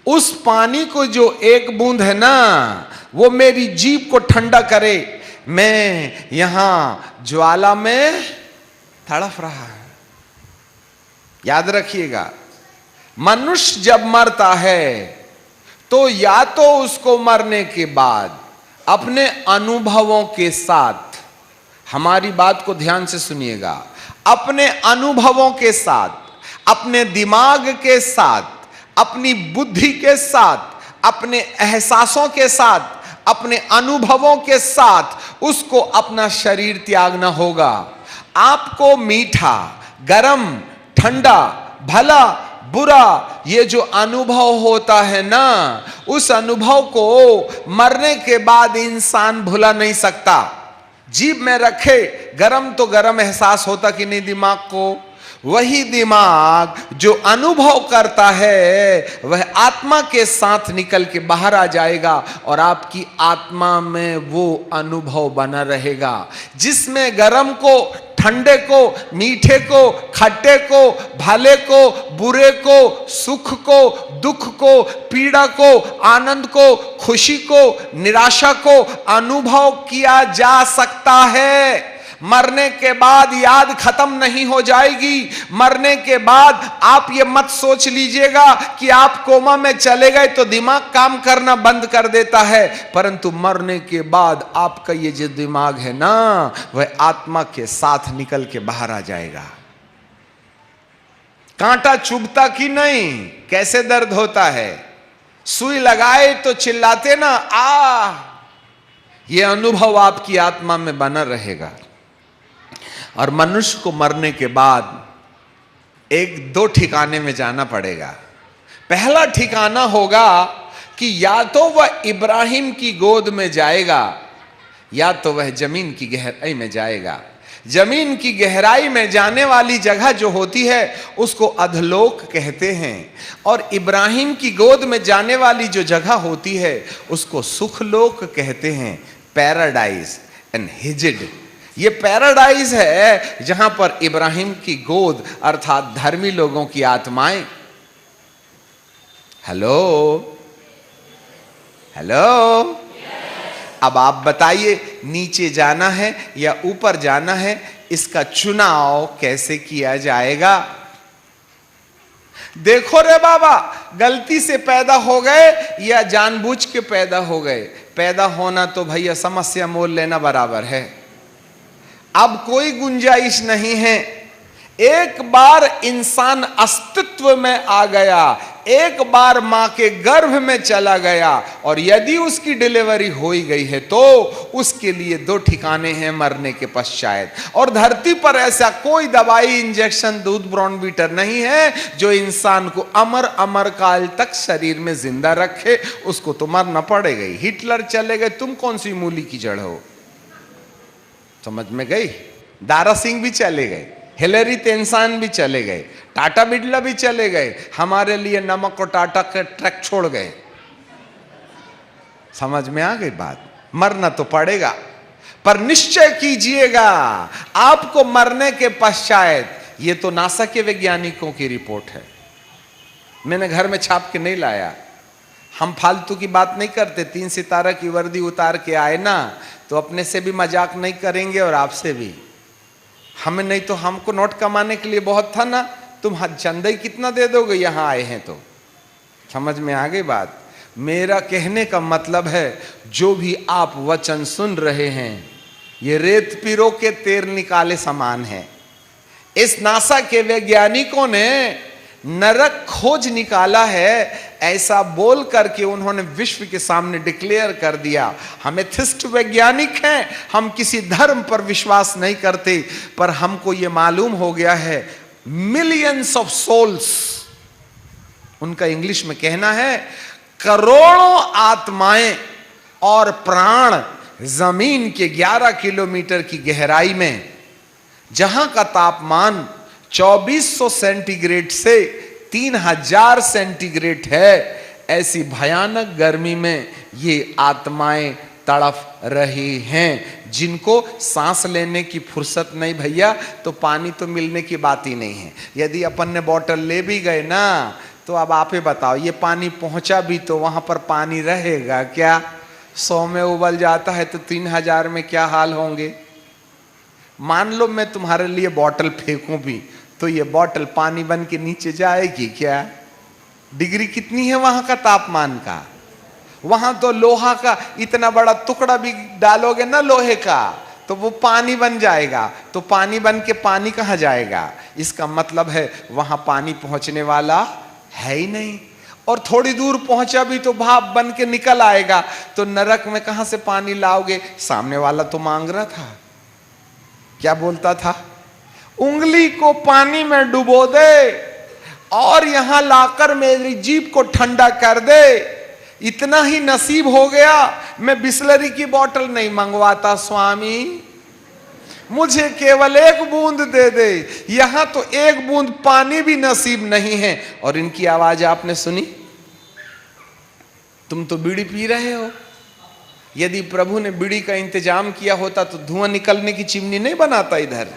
उस पानी को जो एक बूंद है ना, वो मेरी जीभ को ठंडा करे। मैं यहां ज्वाला में तड़फ रहा है। याद रखिएगा, मनुष्य जब मरता है तो या तो उसको मरने के बाद अपने अनुभवों के साथ, हमारी बात को ध्यान से सुनिएगा, अपने अनुभवों के साथ, अपने दिमाग के साथ, अपनी बुद्धि के साथ, अपने एहसासों के साथ, अपने अनुभवों के साथ उसको अपना शरीर त्यागना होगा। आपको मीठा, गरम, ठंडा, भला, बुरा, ये जो अनुभव होता है ना, उस अनुभव को मरने के बाद इंसान भुला नहीं सकता। जीभ में रखे गरम तो गरम एहसास होता कि नहीं दिमाग को, वही दिमाग जो अनुभव करता है वह आत्मा के साथ निकल के बाहर आ जाएगा और आपकी आत्मा में वो अनुभव बना रहेगा, जिसमें गरम को, ठंडे को, मीठे को, खट्टे को, भले को, बुरे को, सुख को, दुख को, पीड़ा को, आनंद को, खुशी को, निराशा को अनुभव किया जा सकता है। मरने के बाद याद खत्म नहीं हो जाएगी। मरने के बाद आप ये मत सोच लीजिएगा कि आप कोमा में चले गए तो दिमाग काम करना बंद कर देता है, परंतु मरने के बाद आपका ये जो दिमाग है ना, वह आत्मा के साथ निकल के बाहर आ जाएगा। कांटा चुभता कि नहीं, कैसे दर्द होता है, सुई लगाए तो चिल्लाते ना, ये अनुभव आपकी आत्मा में बना रहेगा। और मनुष्य को मरने के बाद एक दो ठिकाने में जाना पड़ेगा। पहला ठिकाना होगा कि या तो वह इब्राहिम की गोद में जाएगा या तो वह जमीन की गहराई में जाएगा। जमीन की गहराई में जाने वाली जगह जो होती है उसको अधलोक कहते हैं, और इब्राहिम की गोद में जाने वाली जो जगह होती है उसको सुखलोक कहते हैं, पैराडाइज एंड हिजिड। ये पैराडाइज है जहां पर इब्राहिम की गोद अर्थात धर्मी लोगों की आत्माएं। हेलो हेलो, अब आप बताइए, नीचे जाना है या ऊपर जाना है, इसका चुनाव कैसे किया जाएगा? देखो रे बाबा, गलती से पैदा हो गए या जानबूझ के पैदा हो गए, पैदा होना तो भैया समस्या मोल लेना बराबर है। अब कोई गुंजाइश नहीं है। एक बार इंसान अस्तित्व में आ गया, एक बार मां के गर्भ में चला गया, और यदि उसकी डिलीवरी हो ही गई है तो उसके लिए दो ठिकाने हैं मरने के पश्चात। और धरती पर ऐसा कोई दवाई, इंजेक्शन, दूध, ब्रॉनवीटर नहीं है जो इंसान को अमर काल तक शरीर में जिंदा रखे। उसको तो मरना पड़ेगा ही। हिटलर चले गए, तुम कौन सी मूली की जड़ हो? समझ में गई? दारा सिंह भी चले गए, हिलेरी तेंसान भी चले गए, टाटा बिरला भी चले गए, हमारे लिए नमक और टाटा के ट्रक छोड़ गए। समझ में आ गई बात? मरना तो पड़ेगा, पर निश्चय कीजिएगा आपको मरने के पश्चात, ये तो नासा के वैज्ञानिकों की रिपोर्ट है, मैंने घर में छाप के नहीं लाया। हम फालतू की बात नहीं करते। 3 सितारा की वर्दी उतार के आए ना तो अपने से भी मजाक नहीं करेंगे और आपसे भी। हमें नहीं तो हमको नोट कमाने के लिए बहुत था ना, तुम चंदा ही कितना दे दोगे यहाँ आए हैं तो। समझ में आ गई बात? मेरा कहने का मतलब है, जो भी आप वचन सुन रहे हैं ये रेत पिरो के तेल निकाले समान है। इस नासा के वैज्ञानिकों ने नरक खोज निकाला है, ऐसा बोल करके उन्होंने विश्व के सामने डिक्लेयर कर दिया। हम एथिस्ट वैज्ञानिक हैं, हम किसी धर्म पर विश्वास नहीं करते, पर हमको ये मालूम हो गया है मिलियंस ऑफ सोल्स, उनका इंग्लिश में कहना है करोड़ों आत्माएं और प्राण जमीन के 11 किलोमीटर की गहराई में, जहां का तापमान 2400 सेंटीग्रेड से 3000 सेंटीग्रेड है, ऐसी भयानक गर्मी में ये आत्माएं तड़फ रही हैं, जिनको सांस लेने की फुर्सत नहीं भैया, तो पानी तो मिलने की बात ही नहीं है। यदि अपन ने बोतल ले भी गए ना, तो अब आप ही बताओ, ये पानी पहुंचा भी तो वहां पर पानी रहेगा क्या? 100 में उबल जाता है तो 3000 में क्या हाल होंगे। मान लो मैं तुम्हारे लिए बोतल फेंकूं भी, तो ये बोतल पानी बन के नीचे जाएगी क्या? डिग्री कितनी है वहां का तापमान का? वहां तो लोहा का इतना बड़ा टुकड़ा भी डालोगे ना लोहे का, तो वो पानी बन जाएगा। तो पानी बन के पानी कहां जाएगा? इसका मतलब है वहां पानी पहुंचने वाला है ही नहीं। और थोड़ी दूर पहुंचा भी तो भाप बन के निकल आएगा। तो नरक में कहां से पानी लाओगे? सामने वाला तो मांग रहा था, क्या बोलता था? उंगली को पानी में डुबो दे और यहां लाकर मेरी जीभ को ठंडा कर दे। इतना ही नसीब हो गया, मैं बिस्लरी की बोतल नहीं मंगवाता स्वामी, मुझे केवल एक बूंद दे दे। यहां तो एक बूंद पानी भी नसीब नहीं है। और इनकी आवाज आपने सुनी? तुम तो बीड़ी पी रहे हो। यदि प्रभु ने बीड़ी का इंतजाम किया होता तो धुआं निकलने की चिमनी नहीं बनाता इधर।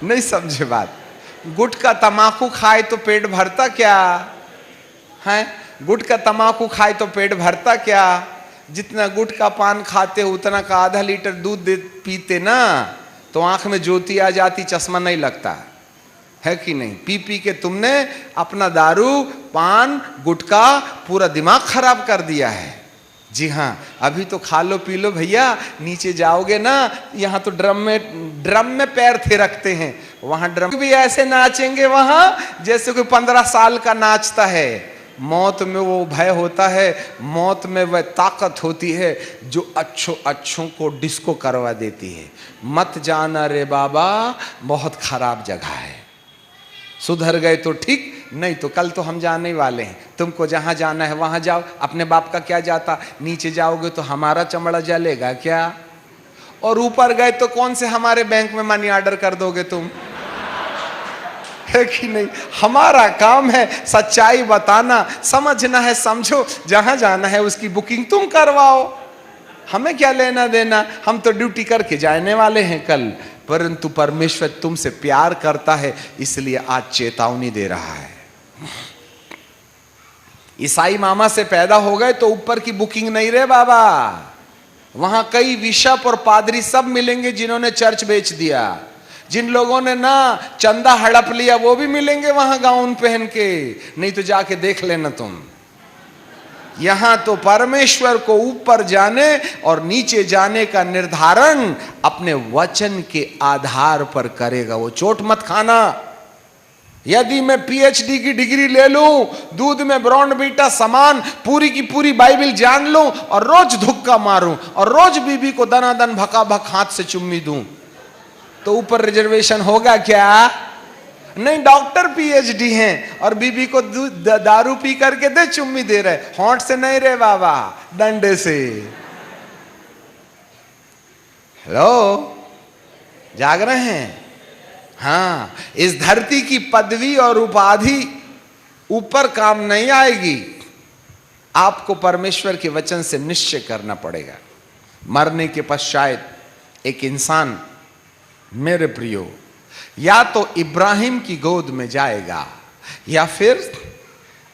नहीं समझे बात? गुटखा तमाकू खाए तो पेट भरता क्या है? गुटखा तमाकू खाए तो पेट भरता क्या? जितना गुटखा पान खाते हो उतना का आधा लीटर दूध पीते ना, तो आंख में ज्योति आ जाती, चश्मा नहीं लगता है कि नहीं? पी पी के तुमने अपना दारू पान गुटखा पूरा दिमाग खराब कर दिया है। जी हाँ, अभी तो खा लो पी लो भैया, नीचे जाओगे ना, यहाँ तो ड्रम में पैर थे रखते हैं, वहां ड्रम भी ऐसे नाचेंगे वहां जैसे कोई 15 साल का नाचता है। मौत में वो भय होता है, मौत में वह ताकत होती है जो अच्छों को डिस्को करवा देती है। मत जाना रे बाबा, बहुत खराब जगह है। सुधर गए तो ठीक, नहीं तो कल तो हम जाने वाले हैं। तुमको जहां जाना है वहां जाओ, अपने बाप का क्या जाता। नीचे जाओगे तो हमारा चमड़ा जलेगा क्या? और ऊपर गए तो कौन से हमारे बैंक में मनी ऑर्डर कर दोगे तुम, है कि नहीं? हमारा काम है सच्चाई बताना, समझना है समझो, जहां जाना है उसकी बुकिंग तुम करवाओ, हमें क्या लेना देना। हम तो ड्यूटी करके जाने वाले हैं कल। परंतु परमेश्वर तुमसे प्यार करता है, इसलिए आज चेतावनी दे रहा है। ईसाई मामा से पैदा हो गए तो ऊपर की बुकिंग नहीं रे बाबा। वहां कई बिशप और पादरी सब मिलेंगे जिन्होंने चर्च बेच दिया। जिन लोगों ने ना चंदा हड़प लिया वो भी मिलेंगे वहां गाउन पहन के। नहीं तो जाके देख लेना तुम। यहां तो परमेश्वर को ऊपर जाने और नीचे जाने का निर्धारण अपने वचन के आधार पर करेगा। वो चोट मत खाना। यदि मैं पीएचडी की डिग्री ले लूं, दूध में ब्रांड बीटा समान पूरी की पूरी बाइबल जान लूं और रोज धुक्का मारूं और रोज बीबी को दनादन भका भक हाथ से चुम्मी दूं, तो ऊपर रिजर्वेशन होगा क्या? नहीं। डॉक्टर पीएचडी हैं और बीबी को दारू पी करके दे चुम्मी दे रहे, होंठ से नहीं रे बाबा, डंडे से। हेलो, जाग रहे हैं? हाँ, इस धरती की पदवी और उपाधि ऊपर काम नहीं आएगी। आपको परमेश्वर के वचन से निश्चय करना पड़ेगा। मरने के पश्चात एक इंसान, मेरे प्रियो, या तो इब्राहिम की गोद में जाएगा या फिर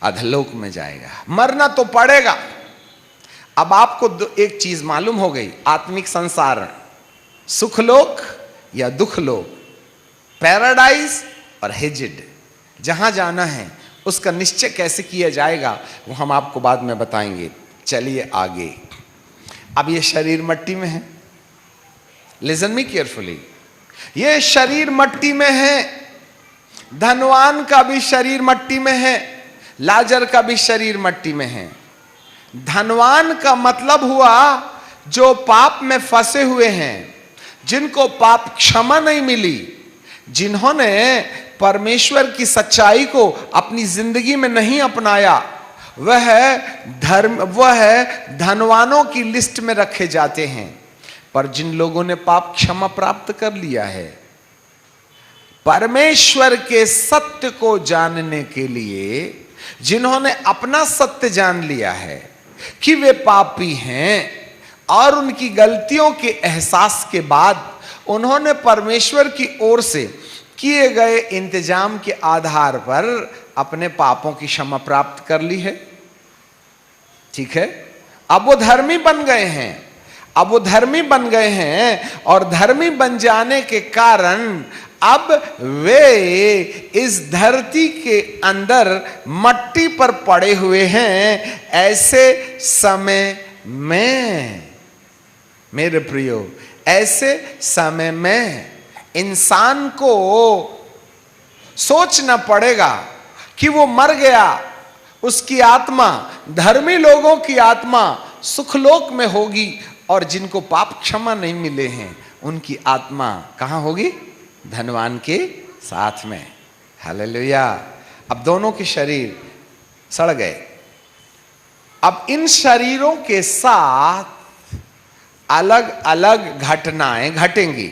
अधलोक में जाएगा। मरना तो पड़ेगा। अब आपको एक चीज मालूम हो गई, आत्मिक संसार, सुखलोक या दुखलोक, पैराडाइज और हेजिड, जहां जाना है उसका निश्चय कैसे किया जाएगा वो हम आपको बाद में बताएंगे। चलिए आगे। अब ये शरीर मट्टी में है, लिसन मी केयरफुली। ये शरीर मट्टी में है, धनवान का भी शरीर मट्टी में है, लाजर का भी शरीर मट्टी में है। धनवान का मतलब हुआ जो पाप में फंसे हुए हैं, जिनको पाप क्षमा नहीं मिली, जिन्होंने परमेश्वर की सच्चाई को अपनी जिंदगी में नहीं अपनाया, वह धनवानों की लिस्ट में रखे जाते हैं। पर जिन लोगों ने पाप क्षमा प्राप्त कर लिया है, परमेश्वर के सत्य को जानने के लिए, जिन्होंने अपना सत्य जान लिया है कि वे पापी हैं और उनकी गलतियों के एहसास के बाद उन्होंने परमेश्वर की ओर से किए गए इंतजाम के आधार पर अपने पापों की क्षमा प्राप्त कर ली है। ठीक है, अब वो धर्मी बन गए हैं, अब वो धर्मी बन गए हैं और धर्मी बन जाने के कारण अब वे इस धरती के अंदर मट्टी पर पड़े हुए हैं। ऐसे समय में मेरे प्रियो, ऐसे समय में इंसान को सोचना पड़ेगा कि वो मर गया, उसकी आत्मा, धर्मी लोगों की आत्मा सुखलोक में होगी और जिनको पाप क्षमा नहीं मिले हैं उनकी आत्मा कहां होगी? धनवान के साथ में। हालेलुया। अब दोनों के शरीर सड़ गए। अब इन शरीरों के साथ अलग अलग घटनाएं घटेंगी,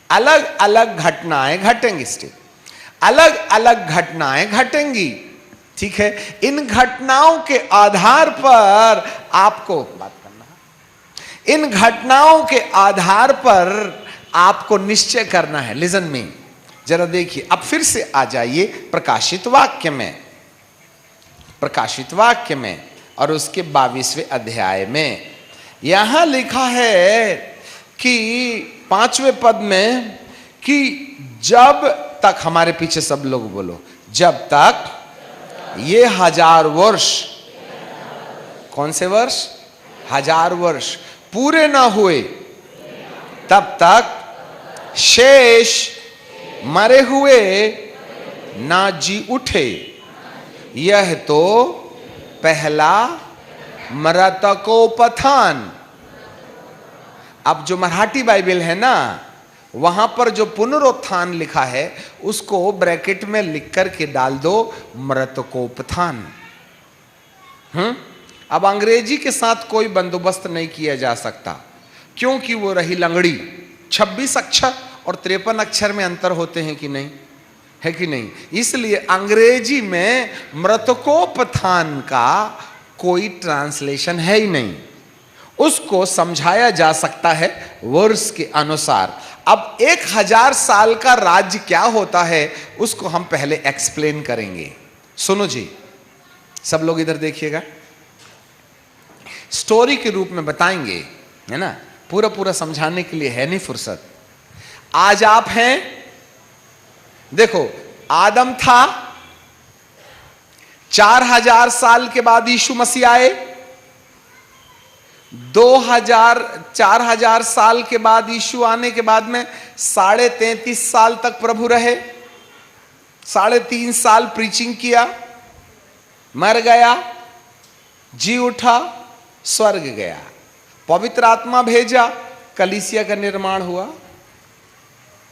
अलग अलग घटनाएं घटेंगी, अलग अलग घटनाएं घटेंगी। ठीक है, इन घटनाओं के आधार पर आपको बात करना है, इन घटनाओं के आधार पर आपको निश्चय करना है। लिसन में जरा देखिए, अब फिर से आ जाइए प्रकाशित वाक्य में, प्रकाशित वाक्य में और उसके 22वें अध्याय में। यहां लिखा है कि 5वें पद में कि जब तक, हमारे पीछे सब लोग बोलो, जब तक ये 1000 वर्ष, कौन से वर्ष? 1000 वर्ष पूरे ना हुए, तब तक शेष मरे हुए ना जी उठे। यह तो पहला मृतकोपत्थान। अब जो मराठी बाइबल है ना, वहां पर जो पुनरुत्थान लिखा है उसको ब्रैकेट में लिख करके डाल दो मृतकोपत्थान। अब अंग्रेजी के साथ कोई बंदोबस्त नहीं किया जा सकता, क्योंकि वो रही लंगड़ी। 26 अक्षर और 53 अक्षर में अंतर होते हैं कि नहीं? है कि नहीं? इसलिए अंग्रेजी में मृतकोपत्थान का कोई ट्रांसलेशन है ही नहीं, उसको समझाया जा सकता है वर्ष के अनुसार। अब 1000 साल का राज्य क्या होता है उसको हम पहले एक्सप्लेन करेंगे। सुनो जी, सब लोग इधर देखिएगा, स्टोरी के रूप में बताएंगे, है ना, पूरा पूरा समझाने के लिए है नहीं फुर्सत। आज आप हैं, देखो आदम था, 4000 साल के बाद यीशु मसीह आए, 4000 साल के बाद यीशु आने के बाद में 33.5 साल तक प्रभु रहे, 3.5 साल प्रीचिंग किया, मर गया, जी उठा, स्वर्ग गया, पवित्र आत्मा भेजा, कलीसिया का निर्माण हुआ।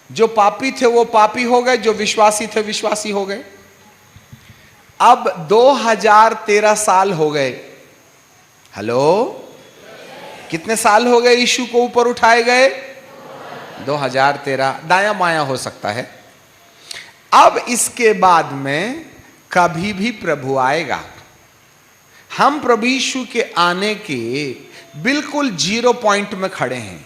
जो पापी थे वो पापी हो गए, जो विश्वासी थे विश्वासी हो गए। अब 2013 साल हो गए। हेलो, कितने साल हो गए यीशु को ऊपर उठाए गए? 2013। दाया माया हो सकता है। अब इसके बाद में कभी भी प्रभु आएगा। हम प्रभु यीशु के आने के बिल्कुल 0 पॉइंट में खड़े हैं।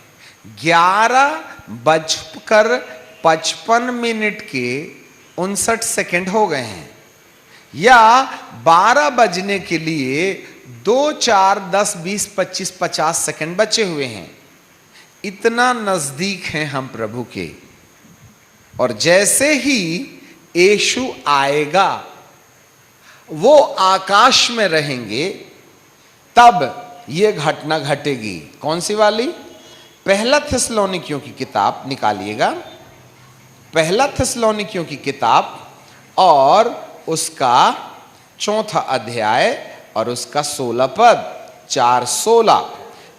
11:55 के 59 हो गए हैं, या 12 बजने के लिए 2, 4, 10, 20, 25, 50 सेकंड बचे हुए हैं। इतना नजदीक हैं हम प्रभु के। और जैसे ही यीशु आएगा, वो आकाश में रहेंगे, तब ये घटना घटेगी। कौन सी वाली? पहला थिस्सलुनीकियों की किताब निकालिएगा, पहला थिस्सलुनीकियों की किताब और उसका 4था अध्याय और उसका 16 पद, 4:16।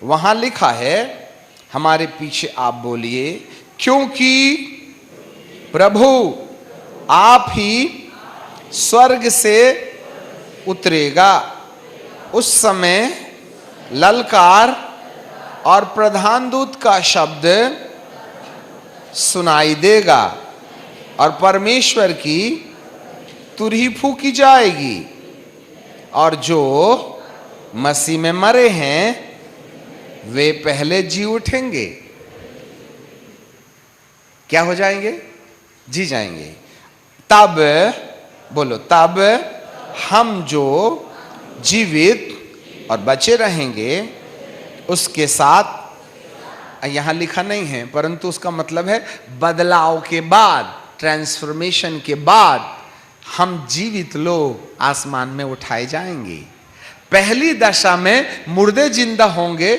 वहां लिखा है, हमारे पीछे आप बोलिए, क्योंकि प्रभु आप ही स्वर्ग से उतरेगा। उस समय ललकार और प्रधान दूत का शब्द सुनाई देगा और परमेश्वर की तुरही फूंकी जाएगी, और जो मसीह में मरे हैं वे पहले जी उठेंगे। क्या हो जाएंगे? जी जाएंगे। तब बोलो, तब हम जो जीवित और बचे रहेंगे उसके साथ, यहां लिखा नहीं है परंतु उसका मतलब है बदलाव के बाद, ट्रांसफॉर्मेशन के बाद हम जीवित लोग आसमान में उठाए जाएंगे। पहली दशा में मुर्दे जिंदा होंगे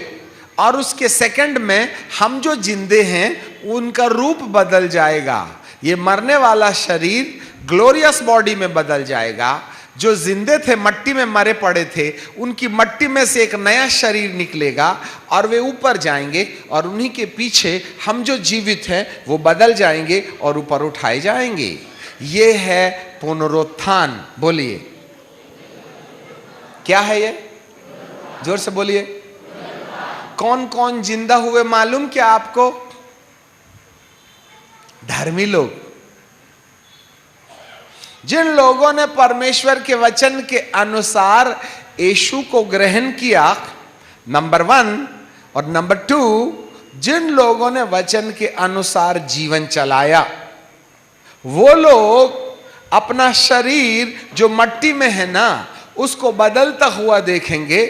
और उसके सेकंड में हम जो जिंदे हैं उनका रूप बदल जाएगा। ये मरने वाला शरीर ग्लोरियस बॉडी में बदल जाएगा। जो जिंदे थे, मट्टी में मरे पड़े थे, उनकी मट्टी में से एक नया शरीर निकलेगा और वे ऊपर जाएंगे, और उन्हीं के पीछे हम जो जीवित हैं वो बदल जाएंगे और ऊपर उठाए जाएंगे। ये है पुनरुत्थान। बोलिए, क्या है ये? जोर से बोलिए। कौन कौन जिंदा हुए मालूम क्या आपको? धर्मी लोग, जिन लोगों ने परमेश्वर के वचन के अनुसार यीशु को ग्रहण किया, नंबर 1, और नंबर 2, जिन लोगों ने वचन के अनुसार जीवन चलाया, वो लोग अपना शरीर जो मट्टी में है ना उसको बदलता हुआ देखेंगे,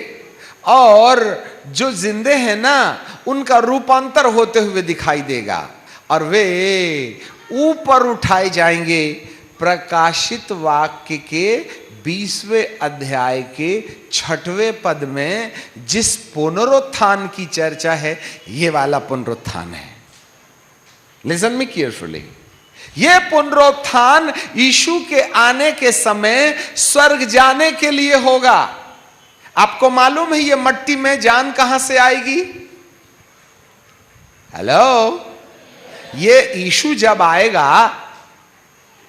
और जो जिंदे हैं ना उनका रूपांतर होते हुए दिखाई देगा, और वे ऊपर उठाए जाएंगे। प्रकाशित वाक्य के 20वें अध्याय के 6वें पद में जिस पुनरुत्थान की चर्चा है, ये वाला पुनरुत्थान है। Listen me carefully. ये पुनरुत्थान यीशु के आने के समय स्वर्ग जाने के लिए होगा। आपको मालूम है ये मट्टी में जान कहां से आएगी? हेलो, ये यीशु जब आएगा,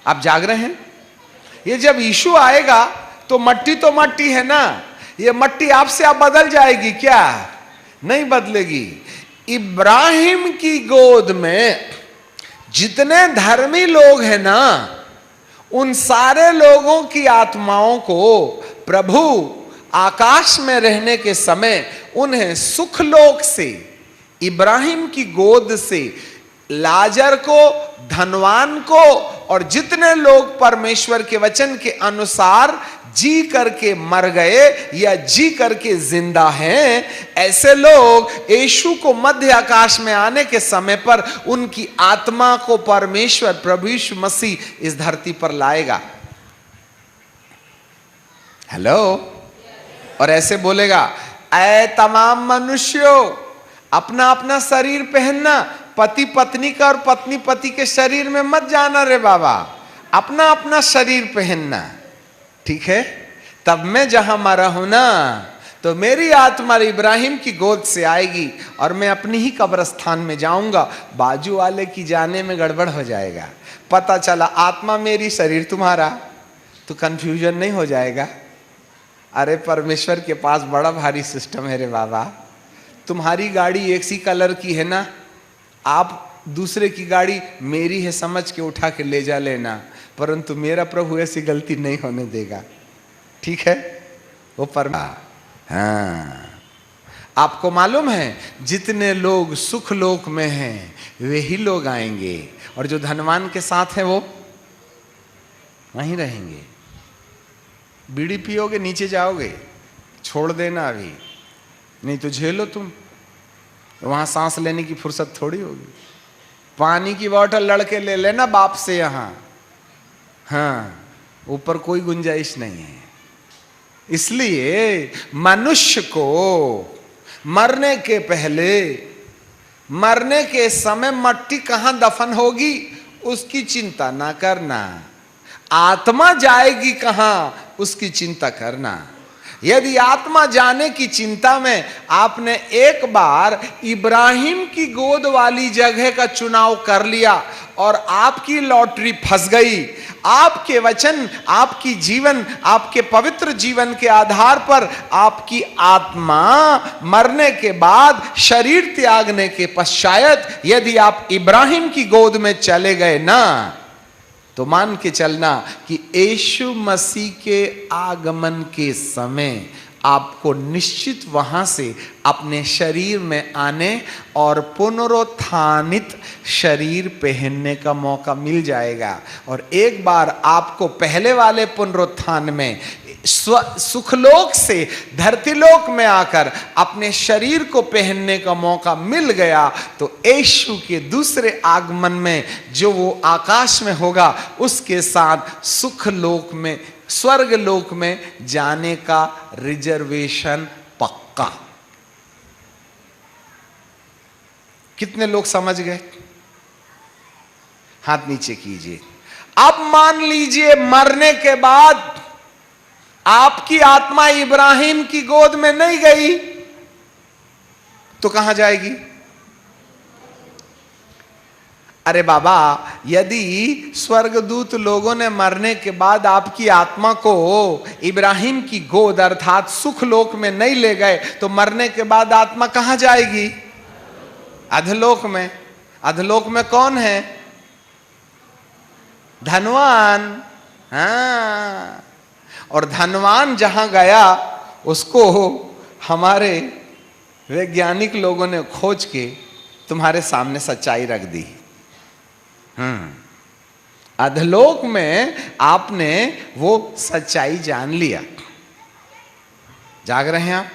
आप जाग रहे हैं? ये जब यीशु आएगा तो मट्टी है ना, ये मट्टी आपसे आप बदल जाएगी क्या? नहीं बदलेगी। इब्राहिम की गोद में जितने धर्मी लोग हैं ना, उन सारे लोगों की आत्माओं को प्रभु आकाश में रहने के समय उन्हें सुखलोक से, इब्राहिम की गोद से, लाजर को, धनवान को, और जितने लोग परमेश्वर के वचन के अनुसार जी करके मर गए या जी करके जिंदा हैं, ऐसे लोग यीशु को मध्य आकाश में आने के समय पर उनकी आत्मा को परमेश्वर प्रभु यीशु मसीह इस धरती पर लाएगा। हेलो, और ऐसे बोलेगा, ऐ तमाम मनुष्यों, अपना अपना शरीर पहनना, पति पत्नी का और पत्नी पति के शरीर में मत जाना रे बाबा, अपना अपना शरीर पहनना, ठीक है? तब मैं जहां मरा हूं ना, तो मेरी आत्मा इब्राहिम की गोद से आएगी और मैं अपनी ही कब्रिस्तान में जाऊंगा। बाजू वाले की जाने में गड़बड़ हो जाएगा, पता चला आत्मा मेरी शरीर तुम्हारा, तो कंफ्यूजन नहीं हो जाएगा? अरे परमेश्वर के पास बड़ा भारी सिस्टम है रे बाबा। तुम्हारी गाड़ी एक सी कलर की है ना, आप दूसरे की गाड़ी मेरी है समझ के उठा के ले जा लेना, परंतु मेरा प्रभु ऐसी गलती नहीं होने देगा, ठीक है? वो हाँ, आपको मालूम है जितने लोग सुख लोक में हैं वे ही लोग आएंगे, और जो धनवान के साथ हैं वो वहीं रहेंगे। बीड़ी पियोगे नीचे जाओगे, छोड़ देना अभी, नहीं तो झेलो तुम, वहां सांस लेने की फुर्सत थोड़ी होगी। पानी की बोतल लड़के ले लेना बाप से यहां, हाँ, ऊपर कोई गुंजाइश नहीं है। इसलिए मनुष्य को मरने के पहले, मरने के समय मट्टी कहां दफन होगी उसकी चिंता ना करना, आत्मा जाएगी कहां उसकी चिंता करना। यदि आत्मा जाने की चिंता में आपने एक बार इब्राहिम की गोद वाली जगह का चुनाव कर लिया और आपकी लॉटरी फंस गई, आपके वचन, आपकी जीवन, आपके पवित्र जीवन के आधार पर आपकी आत्मा मरने के बाद, शरीर त्यागने के पश्चात यदि आप इब्राहिम की गोद में चले गए ना, तो मान के चलना कि यीशु मसीह के आगमन के समय आपको निश्चित वहां से अपने शरीर में आने और पुनरुत्थानित शरीर पहनने का मौका मिल जाएगा। और एक बार आपको पहले वाले पुनरुत्थान में सुखलोक से धरतीलोक में आकर अपने शरीर को पहनने का मौका मिल गया, तो यीशु के दूसरे आगमन में जो वो आकाश में होगा, उसके साथ सुखलोक में, स्वर्ग लोक में जाने का रिजर्वेशन पक्का। कितने लोग समझ गए? हाथ नीचे कीजिए। अब मान लीजिए मरने के बाद आपकी आत्मा इब्राहिम की गोद में नहीं गई, तो कहां जाएगी? अरे बाबा, यदि स्वर्गदूत लोगों ने मरने के बाद आपकी आत्मा को इब्राहिम की गोद अर्थात सुखलोक में नहीं ले गए, तो मरने के बाद आत्मा कहां जाएगी? अधलोक में। अधलोक में कौन है? धनवान। हाँ, और धनवान जहां गया उसको हमारे वैज्ञानिक लोगों ने खोज के तुम्हारे सामने सच्चाई रख दी। अधलोक में आपने वो सच्चाई जान लिया। जाग रहे हैं आप?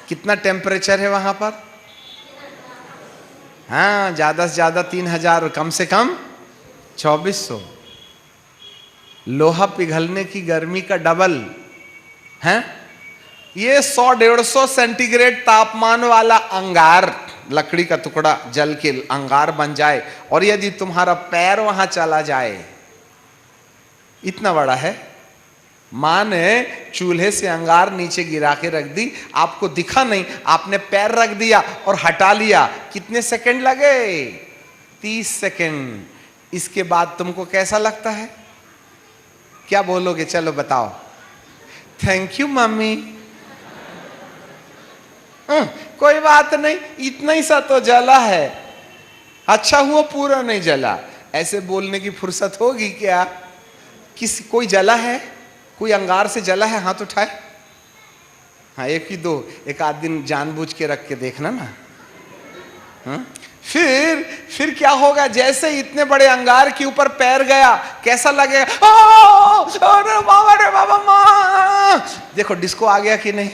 कितना टेम्परेचर है वहां पर? हाँ, ज्यादा से ज्यादा 3000, कम से कम 2400। लोहा पिघलने की गर्मी का डबल है। ये 100-150 सेंटीग्रेड तापमान वाला अंगार, लकड़ी का टुकड़ा जल के अंगार बन जाए, और यदि तुम्हारा पैर वहां चला जाए, इतना बड़ा है। मां ने चूल्हे से अंगार नीचे गिरा के रख दी, आपको दिखा नहीं, आपने पैर रख दिया और हटा लिया। कितने सेकंड लगे? 30 सेकंड। इसके बाद तुमको कैसा लगता है? क्या बोलोगे? चलो बताओ। Thank you mummy. कोई बात नहीं, इतना ही सा तो जला है, अच्छा हुआ पूरा नहीं जला। ऐसे बोलने की फुर्सत होगी क्या? कोई जला है? कोई अंगार से जला है? हाथ उठाए। हाँ, एक ही दो, एक आध दिन जानबूझ के रख के देखना ना। फिर क्या होगा? जैसे इतने बड़े अंगार के ऊपर पैर गया, कैसा लगेगा? अरे बाबा, रे बाबा, मां। देखो डिस्को आ गया कि नहीं?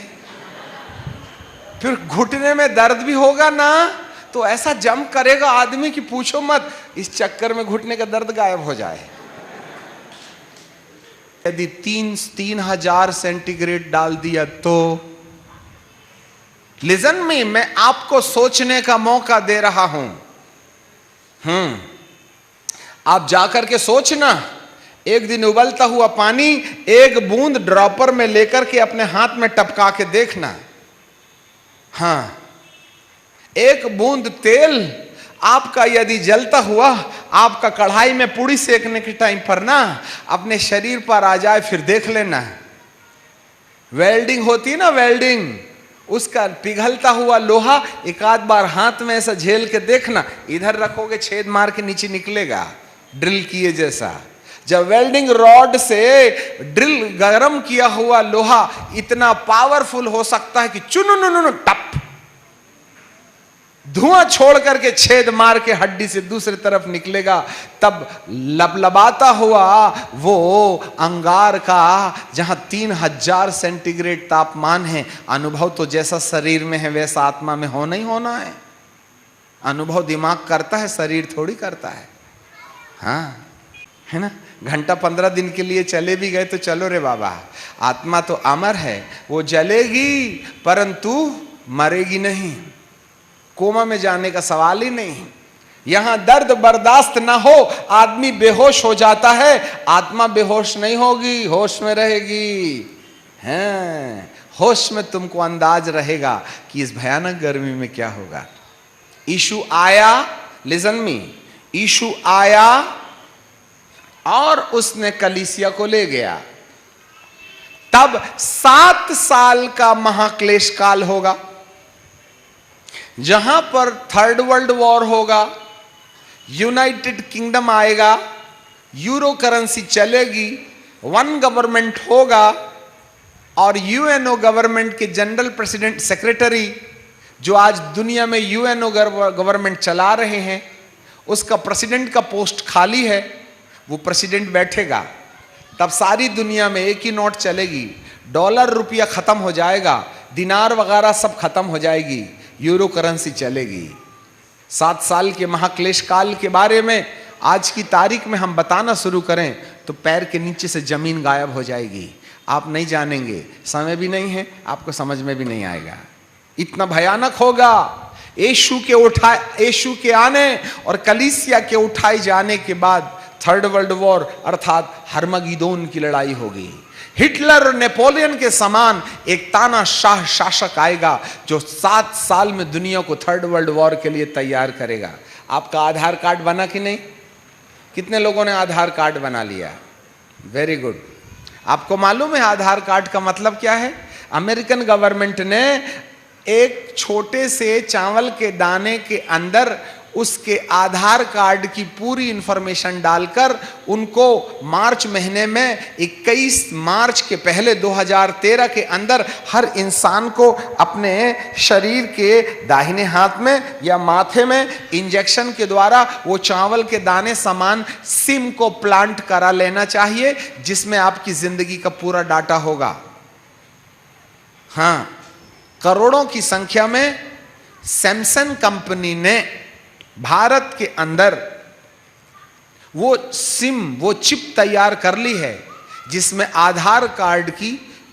फिर घुटने में दर्द भी होगा ना, तो ऐसा जंप करेगा आदमी कि पूछो मत। इस चक्कर में घुटने का दर्द गायब हो जाए। यदि 3000 सेंटीग्रेड डाल दिया तो लिजन में, मैं आपको सोचने का मौका दे रहा हूं। आप जाकर के सोचना। एक दिन उबलता हुआ पानी एक बूंद ड्रॉपर में लेकर के अपने हाथ में टपका के देखना। हाँ, एक बूंद तेल आपका यदि जलता हुआ आपका कढ़ाई में पूड़ी सेकने के टाइम पर ना अपने शरीर पर आ जाए, फिर देख लेना। वेल्डिंग होती है ना, वेल्डिंग, उसका पिघलता हुआ लोहा एक आध बार हाथ में ऐसा झेल के देखना। इधर रखोगे छेद मार के नीचे निकलेगा, ड्रिल किए जैसा। जब वेल्डिंग रॉड से ड्रिल गरम किया हुआ लोहा इतना पावरफुल हो सकता है कि चुन टप धुआं छोड़ करके छेद मार के हड्डी से दूसरी तरफ निकलेगा, तब लबलबाता हुआ वो अंगार का जहां 3000 सेंटीग्रेड तापमान है, अनुभव तो जैसा शरीर में है वैसा आत्मा में होना ही होना है। अनुभव दिमाग करता है, शरीर थोड़ी करता है। हाँ, है ना? घंटा 15 दिन के लिए चले भी गए तो चलो रे बाबा, आत्मा तो अमर है, वो जलेगी परंतु मरेगी नहीं। कोमा में जाने का सवाल ही नहीं। यहां दर्द बर्दाश्त ना हो, आदमी बेहोश हो जाता है, आत्मा बेहोश नहीं होगी, होश में रहेगी। हैं, होश में तुमको अंदाज रहेगा कि इस भयानक गर्मी में क्या होगा। यीशु आया, लिसन मी, यीशु आया और उसने कलीसिया को ले गया। तब 7 साल का महाक्लेश काल होगा, जहां पर थर्ड वर्ल्ड वॉर होगा, यूनाइटेड किंगडम आएगा, यूरो करेंसी चलेगी, वन गवर्नमेंट होगा और यूएनओ गवर्नमेंट के जनरल प्रेसिडेंट सेक्रेटरी, जो आज दुनिया में यूएनओ गवर्नमेंट चला रहे हैं, उसका प्रेसिडेंट का पोस्ट खाली है, वो प्रेसिडेंट बैठेगा। तब सारी दुनिया में एक ही नोट चलेगी, डॉलर रुपया खत्म हो जाएगा, दिनार वगैरह सब खत्म हो जाएगी, यूरो करेंसी चलेगी। 7 साल के महाक्लेश काल के बारे में आज की तारीख में हम बताना शुरू करें तो पैर के नीचे से जमीन गायब हो जाएगी। आप नहीं जानेंगे, समय भी नहीं है, आपको समझ में भी नहीं आएगा, इतना भयानक होगा। यीशु के आने और कलीसिया के उठाए जाने के बाद थर्ड वर्ल्ड वॉर अर्थात हर्मगीदोन की लड़ाई होगी। हिटलर और नेपोलियन के समान एक तानाशाह शासक आएगा जो 7 साल में दुनिया को थर्ड वर्ल्ड वॉर के लिए तैयार करेगा। आपका आधार कार्ड बना कि नहीं? कितने लोगों ने आधार कार्ड बना लिया? Very good. आपको मालूम है आधार कार्ड का मतलब क्या है? अमेरिकन गवर्नमेंट ने एक छोटे से चावल के दाने के अंदर उसके आधार कार्ड की पूरी इंफॉर्मेशन डालकर उनको मार्च महीने में 21 मार्च के पहले 2013 के अंदर हर इंसान को अपने शरीर के दाहिने हाथ में या माथे में इंजेक्शन के द्वारा वो चावल के दाने समान सिम को प्लांट करा लेना चाहिए, जिसमें आपकी जिंदगी का पूरा डाटा होगा। हाँ, करोड़ों की संख्या में सैमसंग कंपनी ने भारत के अंदर वो सिम, वो चिप तैयार कर ली है जिसमें आधार कार्ड की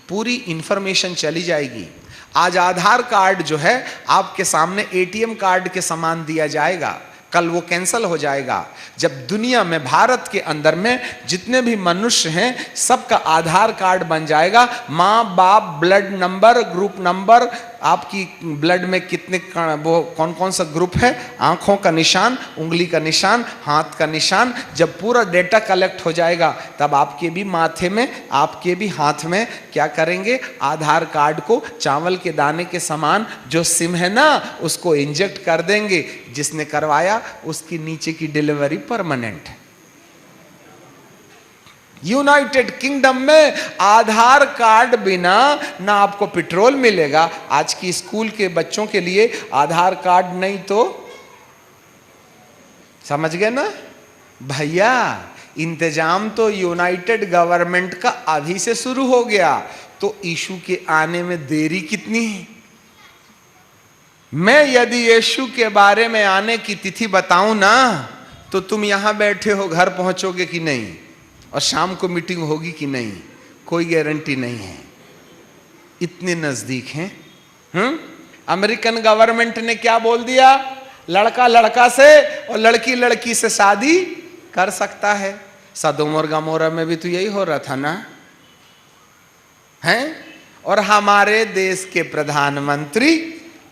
पूरी इंफॉर्मेशन चली जाएगी। आज आधार कार्ड जो है आपके सामने एटीएम कार्ड के समान दिया जाएगा, कल वो कैंसिल हो जाएगा। जब दुनिया में भारत के अंदर में जितने भी मनुष्य हैं सबका आधार कार्ड बन जाएगा, माँ बाप, ब्लड नंबर, ग्रुप नंबर, आपकी ब्लड में कितने वो कौन कौन सा ग्रुप है, आंखों का निशान, उंगली का निशान, हाथ का निशान, जब पूरा डेटा कलेक्ट हो जाएगा तब आपके भी माथे में, आपके भी हाथ में क्या करेंगे, आधार कार्ड को चावल के दाने के समान जो सिम है ना उसको इंजेक्ट कर देंगे। जिसने करवाया उसकी नीचे की डिलीवरी परमानेंट है। यूनाइटेड किंगडम में आधार कार्ड बिना ना आपको पेट्रोल मिलेगा। आज की स्कूल के बच्चों के लिए आधार कार्ड नहीं तो समझ गए ना भैया, इंतजाम तो यूनाइटेड गवर्नमेंट का अभी से शुरू हो गया, तो यीशु के आने में देरी कितनी है। मैं यदि यीशु के बारे में आने की तिथि बताऊं ना तो तुम यहां बैठे हो घर पहुंचोगे कि नहीं, और शाम को मीटिंग होगी कि नहीं, कोई गारंटी नहीं है, इतने नजदीक हैं। अमेरिकन गवर्नमेंट ने क्या बोल दिया, लड़का लड़का से और लड़की लड़की से शादी कर सकता है। सदोम और गमोरा में भी तो यही हो रहा था ना, हैं? और हमारे देश के प्रधानमंत्री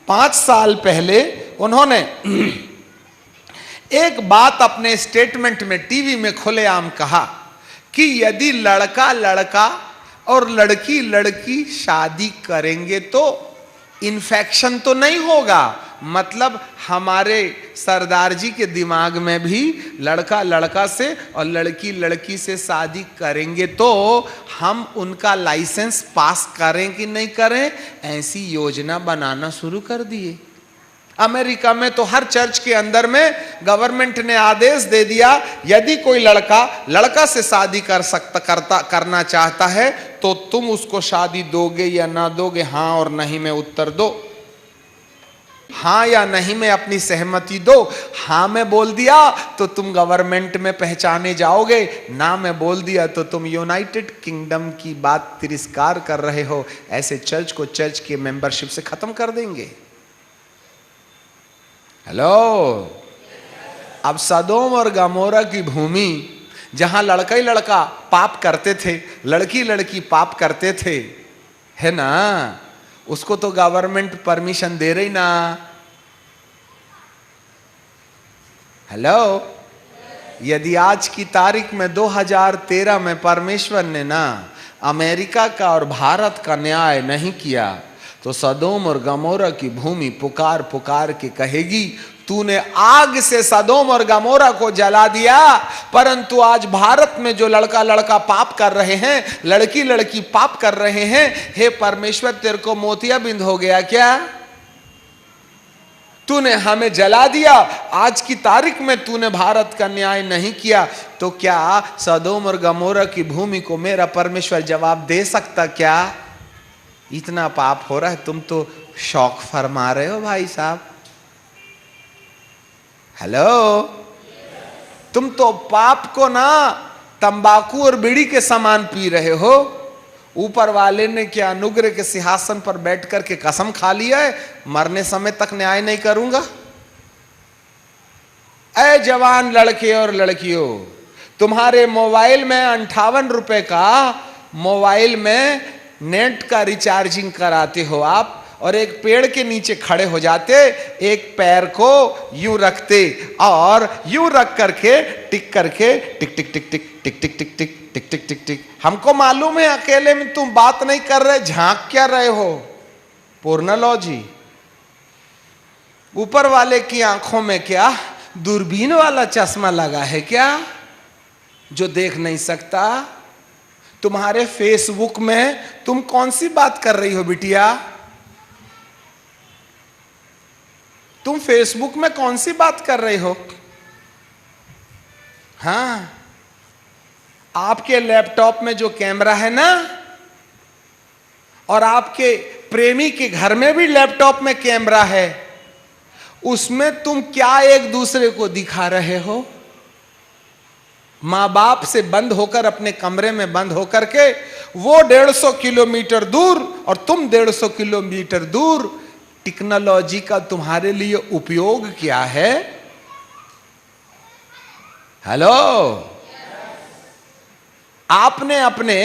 5 साल पहले उन्होंने एक बात अपने स्टेटमेंट में टीवी में खुलेआम कहा कि यदि लड़का लड़का और लड़की लड़की शादी करेंगे तो इन्फेक्शन तो नहीं होगा। मतलब हमारे सरदार जी के दिमाग में भी लड़का लड़का से और लड़की लड़की से शादी करेंगे तो हम उनका लाइसेंस पास करें कि नहीं करें, ऐसी योजना बनाना शुरू कर दिए। अमेरिका में तो हर चर्च के अंदर में गवर्नमेंट ने आदेश दे दिया, यदि कोई लड़का लड़का से शादी करना चाहता है तो तुम उसको शादी दोगे या ना दोगे, हाँ और नहीं में उत्तर दो। हाँ या नहीं में अपनी सहमति दो। हाँ में बोल दिया तो तुम गवर्नमेंट में पहचाने जाओगे, ना में बोल दिया तो तुम यूनाइटेड किंगडम की बात तिरस्कार कर रहे हो। ऐसे चर्च को चर्च के मेंबरशिप से खत्म कर देंगे। हेलो, अब सदोम और गमोरा की भूमि जहां लड़का ही लड़का पाप करते थे, लड़की लड़की पाप करते थे, है ना, उसको तो गवर्नमेंट परमिशन दे रही ना। हेलो, यदि आज की तारीख में 2013 में परमेश्वर ने ना अमेरिका का और भारत का न्याय नहीं किया तो सदोम और गमोरा की भूमि पुकार पुकार के कहेगी, तूने आग से सदोम और गमोरा को जला दिया, परंतु आज भारत में जो लड़का लड़का पाप कर रहे हैं, लड़की लड़की पाप कर रहे हैं, हे परमेश्वर तेरे को मोतियाबिंद हो गया क्या? तूने हमें जला दिया, आज की तारीख में तूने भारत का न्याय नहीं किया, तो क्या सदोम और गमोरा की भूमि को मेरा परमेश्वर जवाब दे सकता क्या? इतना पाप हो रहा है, तुम तो शौक फरमा रहे हो भाई साहब। हेलो, तुम तो पाप को ना तंबाकू और बीड़ी के समान पी रहे हो। ऊपर वाले ने क्या अनुग्रह के सिंहासन पर बैठ करके कसम खा लिया है, मरने समय तक न्याय नहीं करूंगा। ऐ जवान लड़के और लड़कियों, तुम्हारे मोबाइल में 58 रुपए का मोबाइल में नेट का रिचार्जिंग कराते हो आप, और एक पेड़ के नीचे खड़े हो जाते, एक पैर को यूं रखते और यूं रख करके टिक करके टिक टिक टिक टिक टिक टिक टिक टिक टिक टिक टिक टिक। हमको मालूम है अकेले में तुम बात नहीं कर रहे, झांक क्या रहे हो? पूर्णलॉजी। ऊपर वाले की आंखों में क्या दूरबीन वाला चश्मा लगा है क्या, जो देख नहीं सकता? तुम्हारे फेसबुक में तुम कौन सी बात कर रही हो बिटिया? तुम फेसबुक में कौन सी बात कर रहे हो? हाँ, आपके लैपटॉप में जो कैमरा है ना, और आपके प्रेमी के घर में भी लैपटॉप में कैमरा है, उसमें तुम क्या एक दूसरे को दिखा रहे हो? मां बाप से बंद होकर अपने कमरे में बंद होकर के, वो 150 किलोमीटर दूर और तुम 150 किलोमीटर दूर। टेक्नोलॉजी का तुम्हारे लिए उपयोग क्या है? हेलो, आपने अपने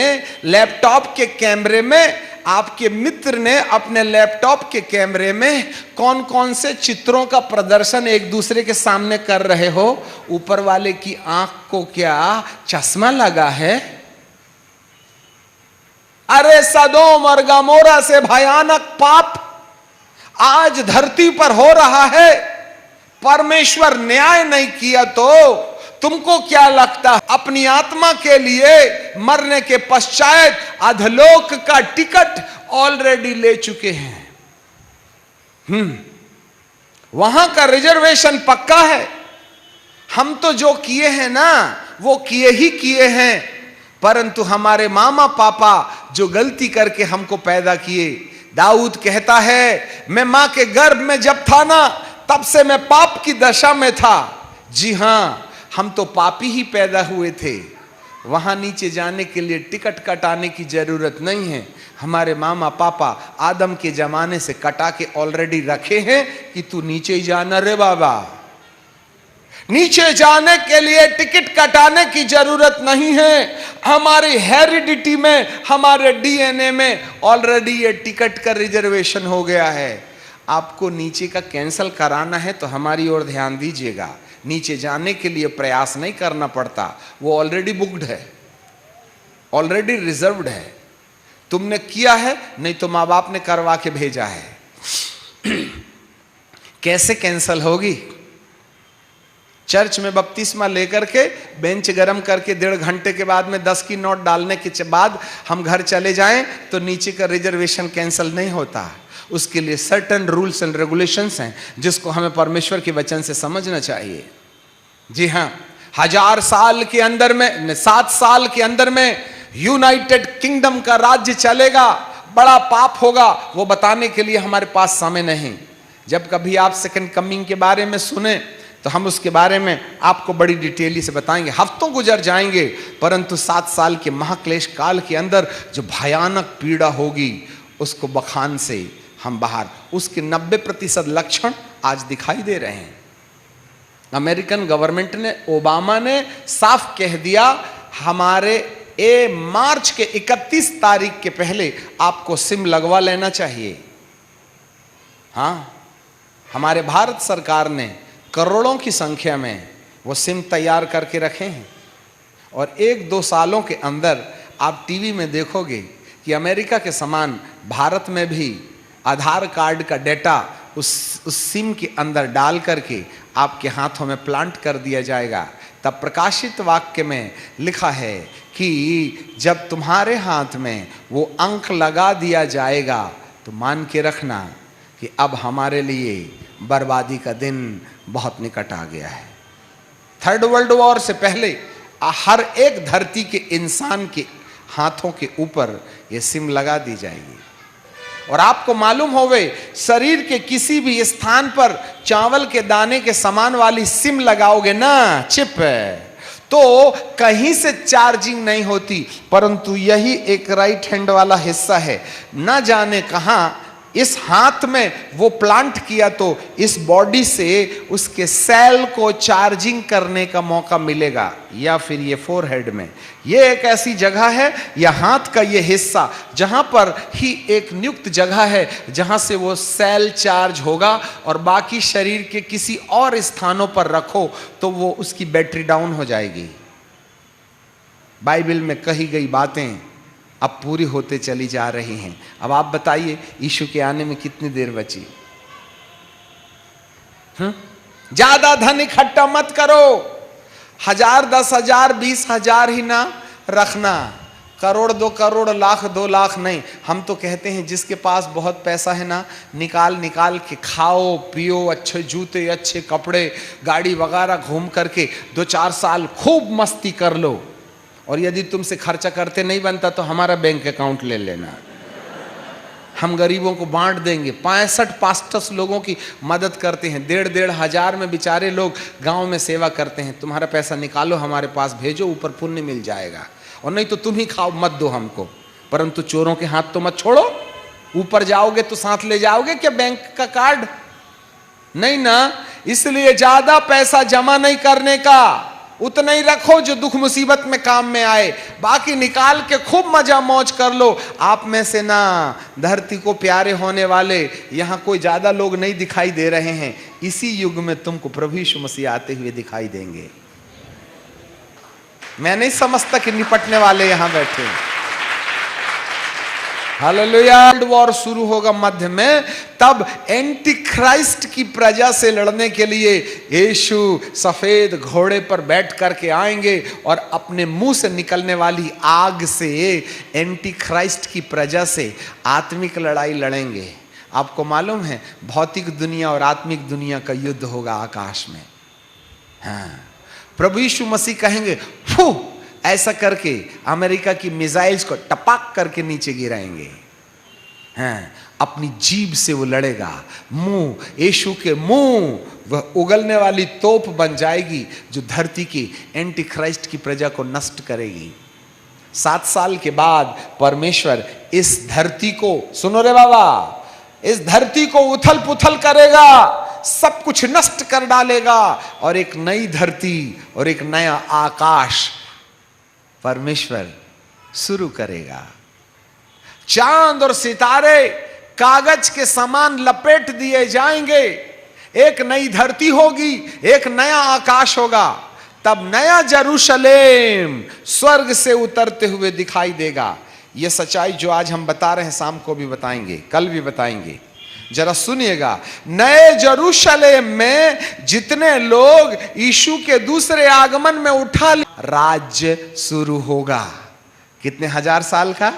लैपटॉप के कैमरे में, आपके मित्र ने अपने लैपटॉप के कैमरे में कौन कौन से चित्रों का प्रदर्शन एक दूसरे के सामने कर रहे हो? ऊपर वाले की आंख को क्या चश्मा लगा है? अरे सदोम और गमोरा से भयानक पाप आज धरती पर हो रहा है, परमेश्वर न्याय नहीं किया तो तुमको क्या लगता अपनी आत्मा के लिए मरने के पश्चात अधलोक का टिकट ऑलरेडी ले चुके हैं। वहां का रिजर्वेशन पक्का है। हम तो जो किए हैं ना वो किए ही किए हैं, परंतु हमारे मामा पापा जो गलती करके हमको पैदा किए, दाऊद कहता है मैं मां के गर्भ में जब था ना तब से मैं पाप की दशा में था। जी हां, हम तो पापी ही पैदा हुए थे। वहां नीचे जाने के लिए टिकट कटाने की जरूरत नहीं है। हमारे मामा पापा आदम के जमाने से कटा के ऑलरेडी रखे हैं कि तू नीचे ही जाना रे बाबा। नीचे जाने के लिए टिकट कटाने की जरूरत नहीं है। हमारी हेरिडिटी में, हमारे डीएनए में ऑलरेडी ये टिकट का रिजर्वेशन हो गया है। आपको नीचे का कैंसिल कराना है तो हमारी ओर ध्यान दीजिएगा। नीचे जाने के लिए प्रयास नहीं करना पड़ता, वो ऑलरेडी बुक्ड है, ऑलरेडी रिजर्व्ड है। तुमने किया है, नहीं तो माँ बाप ने करवा के भेजा है। कैसे कैंसिल होगी? चर्च में बपतिस्मा लेकर के बेंच गरम करके 1.5 घंटे के बाद में 10 की नोट डालने के बाद हम घर चले जाएं तो नीचे का रिजर्वेशन कैंसिल नहीं होता। उसके लिए सर्टेन रूल्स एंड रेगुलेशंस हैं जिसको हमें परमेश्वर के वचन से समझना चाहिए। जी हाँ, 1000 साल के अंदर में, 7 साल के अंदर में यूनाइटेड किंगडम का राज्य चलेगा, बड़ा पाप होगा, वो बताने के लिए हमारे पास समय नहीं। जब कभी आप सेकंड कमिंग के बारे में सुने तो हम उसके बारे में आपको बड़ी डिटेली से बताएंगे। हफ्तों गुजर जाएंगे, परंतु 7 साल के महाक्लेश काल के अंदर जो भयानक पीड़ा होगी उसको बखान से हम बाहर, उसके 90% लक्षण आज दिखाई दे रहे हैं। अमेरिकन गवर्नमेंट ने, ओबामा ने साफ कह दिया, हमारे मार्च के 31 तारीख के पहले आपको सिम लगवा लेना चाहिए। हाँ, हमारे भारत सरकार ने करोड़ों की संख्या में वो सिम तैयार करके रखे हैं और 1-2 सालों के अंदर आप टीवी में देखोगे कि अमेरिका के समान भारत में भी आधार कार्ड का डेटा उस सिम के अंदर डाल करके आपके हाथों में प्लांट कर दिया जाएगा। तब प्रकाशित वाक्य में लिखा है कि जब तुम्हारे हाथ में वो अंक लगा दिया जाएगा तो मान के रखना कि अब हमारे लिए बर्बादी का दिन बहुत निकट आ गया है। 3rd वर्ल्ड वॉर से पहले हर एक धरती के इंसान के हाथों के ऊपर ये सिम लगा दी जाएगी। और आपको मालूम होवे, शरीर के किसी भी स्थान पर चावल के दाने के समान वाली सिम लगाओगे ना, चिप, तो कहीं से चार्जिंग नहीं होती, परंतु यही एक राइट हैंड वाला हिस्सा है, न जाने कहां इस हाथ में वो प्लांट किया तो इस बॉडी से उसके सेल को चार्जिंग करने का मौका मिलेगा। या फिर ये फोरहेड में ये एक ऐसी जगह है, या हाथ का ये हिस्सा जहां पर ही एक नियुक्त जगह है जहां से वो सेल चार्ज होगा, और बाकी शरीर के किसी और स्थानों पर रखो तो वो उसकी बैटरी डाउन हो जाएगी। बाइबल में कही गई बातें अब पूरी होते चली जा रही हैं। अब आप बताइए, यीशु के आने में कितनी देर बची? ज्यादा धन इकट्ठा मत करो, 1000, 10,000, 20,000 ही ना रखना, करोड़ 2 करोड़, लाख 2 लाख नहीं। हम तो कहते हैं जिसके पास बहुत पैसा है ना, निकाल निकाल के खाओ पियो, अच्छे जूते, अच्छे कपड़े, गाड़ी वगैरह, घूम करके 2-4 साल खूब मस्ती कर लो। और यदि तुमसे खर्चा करते नहीं बनता तो हमारा बैंक अकाउंट ले लेना, हम गरीबों को बांट देंगे। 65 पास्टर्स लोगों की मदद करते हैं, 1,500 हजार में बेचारे लोग गांव में सेवा करते हैं। तुम्हारा पैसा निकालो, हमारे पास भेजो, ऊपर पुण्य मिल जाएगा। और नहीं तो तुम ही खाओ, मत दो हमको, परंतु चोरों के हाथ तो मत छोड़ो। ऊपर जाओगे तो साथ ले जाओगे क्या बैंक का कार्ड? नहीं ना। इसलिए ज्यादा पैसा जमा नहीं करने का, उतना ही रखो जो दुख मुसीबत में काम में आए, बाकी निकाल के खूब मजा मौज कर लो। आप में से ना धरती को प्यारे होने वाले यहां कोई ज्यादा लोग नहीं दिखाई दे रहे हैं। इसी युग में तुमको प्रभु यीशु मसीह आते हुए दिखाई देंगे। मैं नहीं समझता कि निपटने वाले यहां बैठे हैं। हालेलुया। वर्ल्ड वॉर शुरू होगा मध्य में, तब एंटी क्राइस्ट की प्रजा से लड़ने के लिए यीशु सफेद घोड़े पर बैठ करके आएंगे और अपने मुंह से निकलने वाली आग से एंटी क्राइस्ट की प्रजा से आत्मिक लड़ाई लड़ेंगे। आपको मालूम है, भौतिक दुनिया और आत्मिक दुनिया का युद्ध होगा आकाश में। हाँ, प्रभु यीशु मसीह कहेंगे फू, ऐसा करके अमेरिका की मिसाइल्स को टपाक करके नीचे गिराएंगे। हैं, अपनी जीभ से वो लड़ेगा। मुंह, यीशु के मुंह वह उगलने वाली तोप बन जाएगी जो धरती की एंटी क्राइस्ट की प्रजा को नष्ट करेगी। 7 साल के बाद परमेश्वर इस धरती को, सुनो रे बाबा, इस धरती को उथल पुथल करेगा, सब कुछ नष्ट कर डालेगा और एक नई धरती और एक नया आकाश परमेश्वर शुरू करेगा। चांद और सितारे कागज के समान लपेट दिए जाएंगे। एक नई धरती होगी, एक नया आकाश होगा। तब नया यरूशलेम स्वर्ग से उतरते हुए दिखाई देगा। यह सच्चाई जो आज हम बता रहे हैं, शाम को भी बताएंगे, कल भी बताएंगे। जरा सुनिएगा, नए यरूशलेम में जितने लोग यीशु के दूसरे आगमन में उठा, राज्य शुरू होगा। कितने 1000 साल का?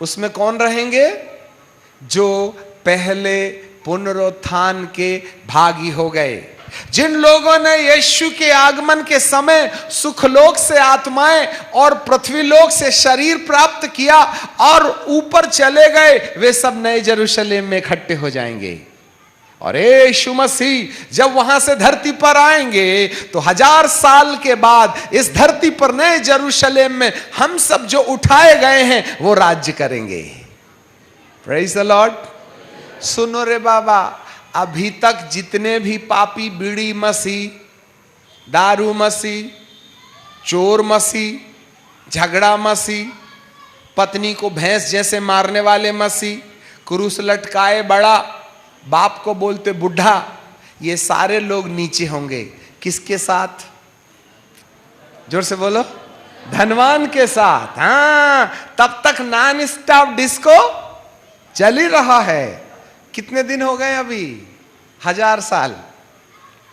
उसमें कौन रहेंगे? जो पहले पुनरुत्थान के भागी हो गए, जिन लोगों ने यीशु के आगमन के समय सुखलोक से आत्माएं और पृथ्वीलोक से शरीर प्राप्त किया और ऊपर चले गए, वे सब नए यरूशलेम में इकट्ठे हो जाएंगे। और यीशु मसीह जब वहां से धरती पर आएंगे तो 1000 साल के बाद इस धरती पर नए यरूशलेम में हम सब जो उठाए गए हैं वो राज्य करेंगे। Praise the Lord. सुनो रे बाबा, अभी तक जितने भी पापी, बीड़ी मसीह, दारू मसीह, चोर मसीह, झगड़ा मसीह, पत्नी को भैंस जैसे मारने वाले मसीह, क्रूस लटकाए बड़ा, बाप को बोलते बुढ़ा, ये सारे लोग नीचे होंगे। किसके साथ? जोर से बोलो, धनवान के साथ। हाँ, तब तक नॉन स्टॉप डिस्को चल ही रहा है। कितने दिन हो गए अभी? 1000 साल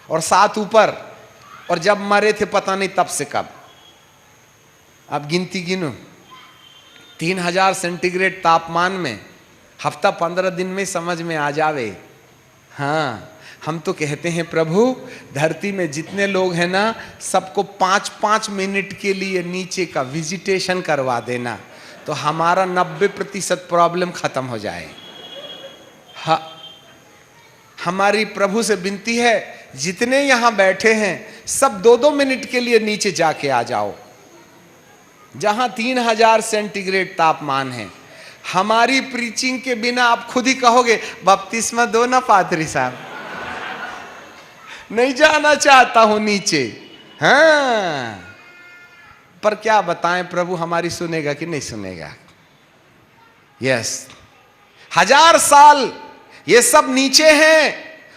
और 7 ऊपर, और जब मरे थे पता नहीं तब से कब। अब गिनती गिनो, 3000 सेंटीग्रेड तापमान में हफ्ता 15 दिन में समझ में आ जावे। हाँ, हम तो कहते हैं प्रभु धरती में जितने लोग हैं ना, सबको 5-5 मिनट के लिए नीचे का विजिटेशन करवा देना, तो हमारा 90% प्रॉब्लम खत्म हो जाए। हाँ, हमारी प्रभु से विनती है, जितने यहां बैठे हैं सब 2-2 मिनट के लिए नीचे जाके आ जाओ, जहां 3000 सेंटीग्रेड तापमान है। हमारी प्रीचिंग के बिना आप खुद ही कहोगे बपतिस्मा दो ना पादरी साहब, नहीं जाना चाहता हूं नीचे। हाँ, पर क्या बताएं प्रभु हमारी सुनेगा कि नहीं सुनेगा? यस, 1000 साल ये सब नीचे हैं,